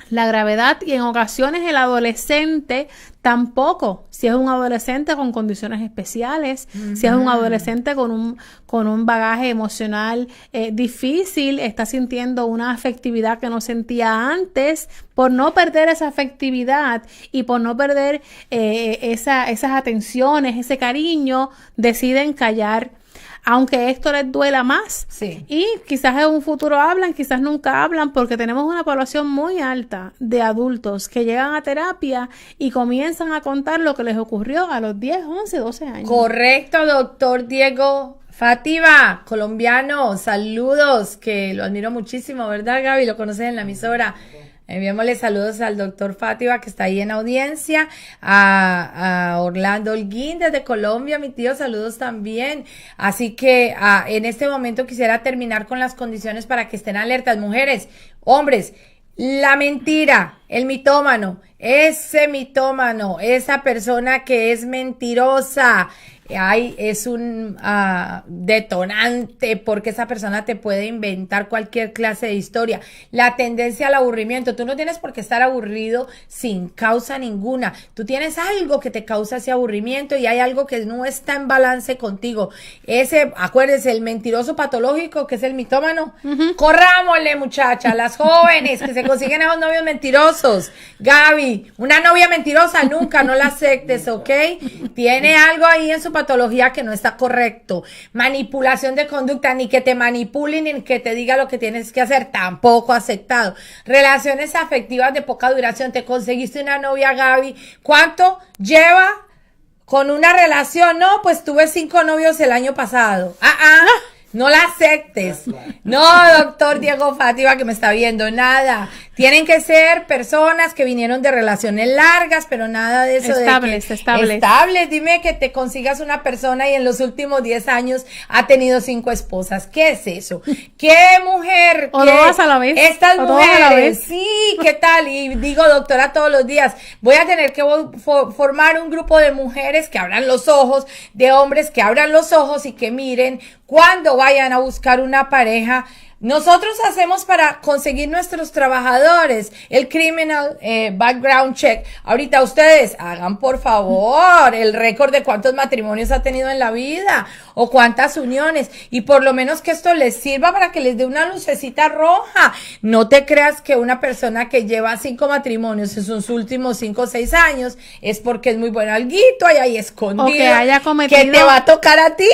la gravedad y en ocasiones el adolescente tampoco, si es un adolescente con condiciones especiales, si es un adolescente con un bagaje emocional difícil, está sintiendo una afectividad que no sentía antes, por no perder esa afectividad y por no perder esas atenciones, ese cariño, deciden callar. Aunque esto les duela más. Sí. Y quizás en un futuro hablan, quizás nunca hablan, porque tenemos una población muy alta de adultos que llegan a terapia y comienzan a contar lo que les ocurrió a los 10, 11, 12 años. Correcto, doctor Diego Fátiva, colombiano. Saludos, que lo admiro muchísimo, ¿verdad, Gaby? Lo conoces en la emisora. Enviémosle saludos al doctor Fátima, que está ahí en audiencia, a Orlando Holguín desde Colombia, mi tío, saludos también. Así que en este momento quisiera terminar con las condiciones para que estén alertas, mujeres, hombres. La mentira, el mitómano, ese mitómano, esa persona que es mentirosa, es un detonante, porque esa persona te puede inventar cualquier clase de historia. La tendencia al aburrimiento, tú no tienes por qué estar aburrido sin causa ninguna. Tú tienes algo que te causa ese aburrimiento y hay algo que no está en balance contigo. Acuérdense, el mentiroso patológico, que es el mitómano. Corrámosle, muchachas, las jóvenes que se consiguen esos novios mentirosos. Gaby, una novia mentirosa nunca, no la aceptes, ¿ok? Tiene algo ahí en su patología que no está correcto. Manipulación de conducta, ni que te manipulen ni que te diga lo que tienes que hacer, tampoco aceptado. Relaciones afectivas de poca duración, te conseguiste una novia, Gaby, ¿cuánto lleva con una relación? No, pues tuve 5 novios el año pasado. No la aceptes. No, doctor Diego Fátima, que me está viendo, nada. Tienen que ser personas que vinieron de relaciones largas, pero nada de eso. Estables. Estables. Dime que te consigas una persona y en los últimos 10 años ha tenido 5 esposas. ¿Qué es eso? ¿Qué mujer? O todas a la vez. Estas mujeres. Sí, ¿qué tal? Y digo, doctora, todos los días, voy a tener que formar un grupo de mujeres que abran los ojos, de hombres que abran los ojos y que miren cuando vayan a buscar una pareja. Nosotros hacemos para conseguir nuestros trabajadores el criminal background check. Ahorita ustedes hagan por favor el récord de cuántos matrimonios ha tenido en la vida. o cuántas uniones, y por lo menos que esto les sirva para que les dé una lucecita roja. No te creas que una persona que lleva 5 matrimonios en sus últimos 5 o 6 años es porque es muy bueno alguito ahí escondido, o que haya cometido, que te va a tocar a ti.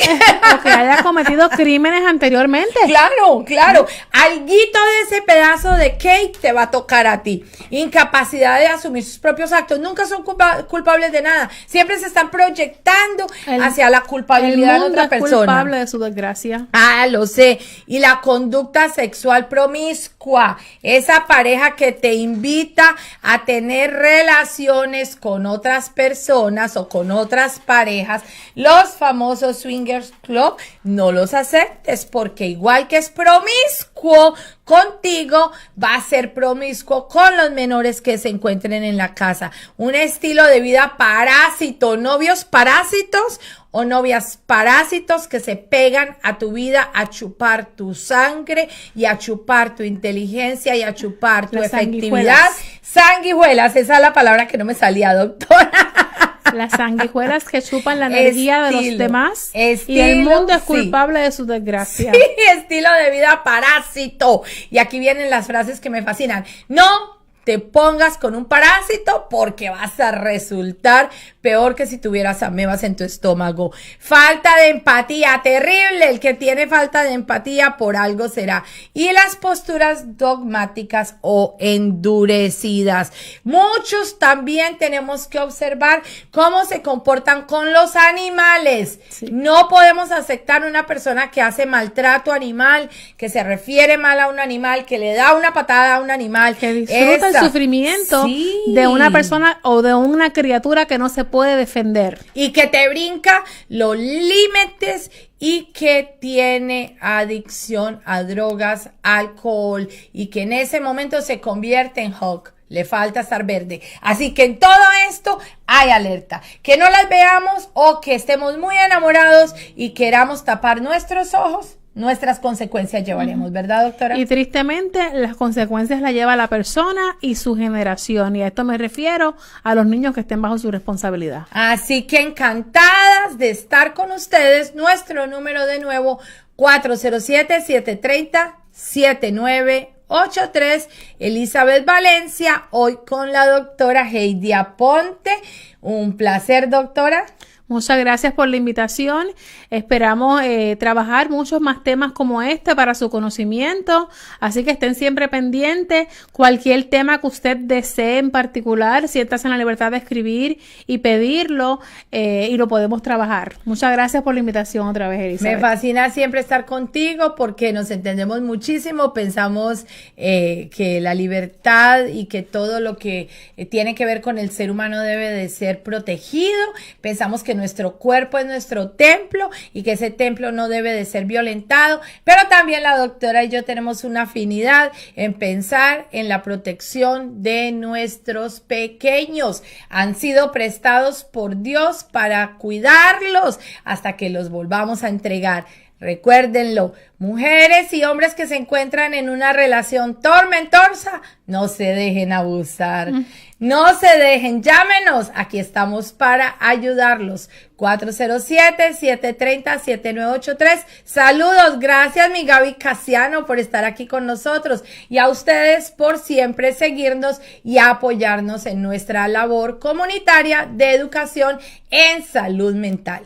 O que haya cometido crímenes anteriormente. Claro, claro. Alguito de ese pedazo de cake te va a tocar a ti. Incapacidad de asumir sus propios actos. Nunca son culpables de nada. Siempre se están proyectando hacia la culpabilidad de otra persona. El culpable de su desgracia. Ah, lo sé. Y la conducta sexual promiscua. Esa pareja que te invita a tener relaciones con otras personas o con otras parejas. Los famosos swingers club. No los aceptes porque igual que es promiscuo contigo, va a ser promiscuo con los menores que se encuentren en la casa. Un estilo de vida parásito, novios parásitos o novias parásitos que se pegan a tu vida a chupar tu sangre y a chupar tu inteligencia y a chupar tu efectividad. Sanguijuelas, esa es la palabra que no me salía, doctora. Las sanguijuelas que chupan la energía de los demás y el mundo es culpable de su desgracia. Sí, estilo de vida parásito. Y aquí vienen las frases que me fascinan. No te pongas con un parásito porque vas a resultar peor que si tuvieras amebas en tu estómago. Falta de empatía, terrible. El que tiene falta de empatía por algo será. Y las posturas dogmáticas o endurecidas. Muchos también tenemos que observar cómo se comportan con los animales. Sí. No podemos aceptar una persona que hace maltrato animal, que se refiere mal a un animal, que le da una patada a un animal. Que disfruta el sufrimiento de una persona o de una criatura que no se puede defender. Y que te brinca los límites y que tiene adicción a drogas, alcohol y que en ese momento se convierte en Hulk. Le falta estar verde. Así que en todo esto hay alerta. Que no las veamos o que estemos muy enamorados y queramos tapar nuestros ojos. Nuestras consecuencias llevaremos, ¿verdad, doctora? Y tristemente las consecuencias las lleva la persona y su generación. Y a esto me refiero a los niños que estén bajo su responsabilidad. Así que encantadas de estar con ustedes. Nuestro número de nuevo, 407-730-7983. Elizabeth Valencia, hoy con la doctora Heidi Aponte. Un placer, doctora. Muchas gracias por la invitación. Esperamos trabajar muchos más temas como este para su conocimiento. Así que estén siempre pendientes. Cualquier tema que usted desee en particular, siéntase en la libertad de escribir y pedirlo y lo podemos trabajar. Muchas gracias por la invitación otra vez, Elizabeth. Me fascina siempre estar contigo porque nos entendemos muchísimo. Pensamos que la libertad y que todo lo que tiene que ver con el ser humano debe de ser protegido. Pensamos que nuestro cuerpo es nuestro templo y que ese templo no debe de ser violentado, pero también la doctora y yo tenemos una afinidad en pensar en la protección de nuestros pequeños. Han sido prestados por Dios para cuidarlos hasta que los volvamos a entregar. Recuérdenlo, mujeres y hombres que se encuentran en una relación tormentosa, no se dejen abusar, no se dejen, llámenos, aquí estamos para ayudarlos. 407-730-7983. Saludos, gracias mi Gaby Casiano por estar aquí con nosotros y a ustedes por siempre seguirnos y apoyarnos en nuestra labor comunitaria de educación en salud mental.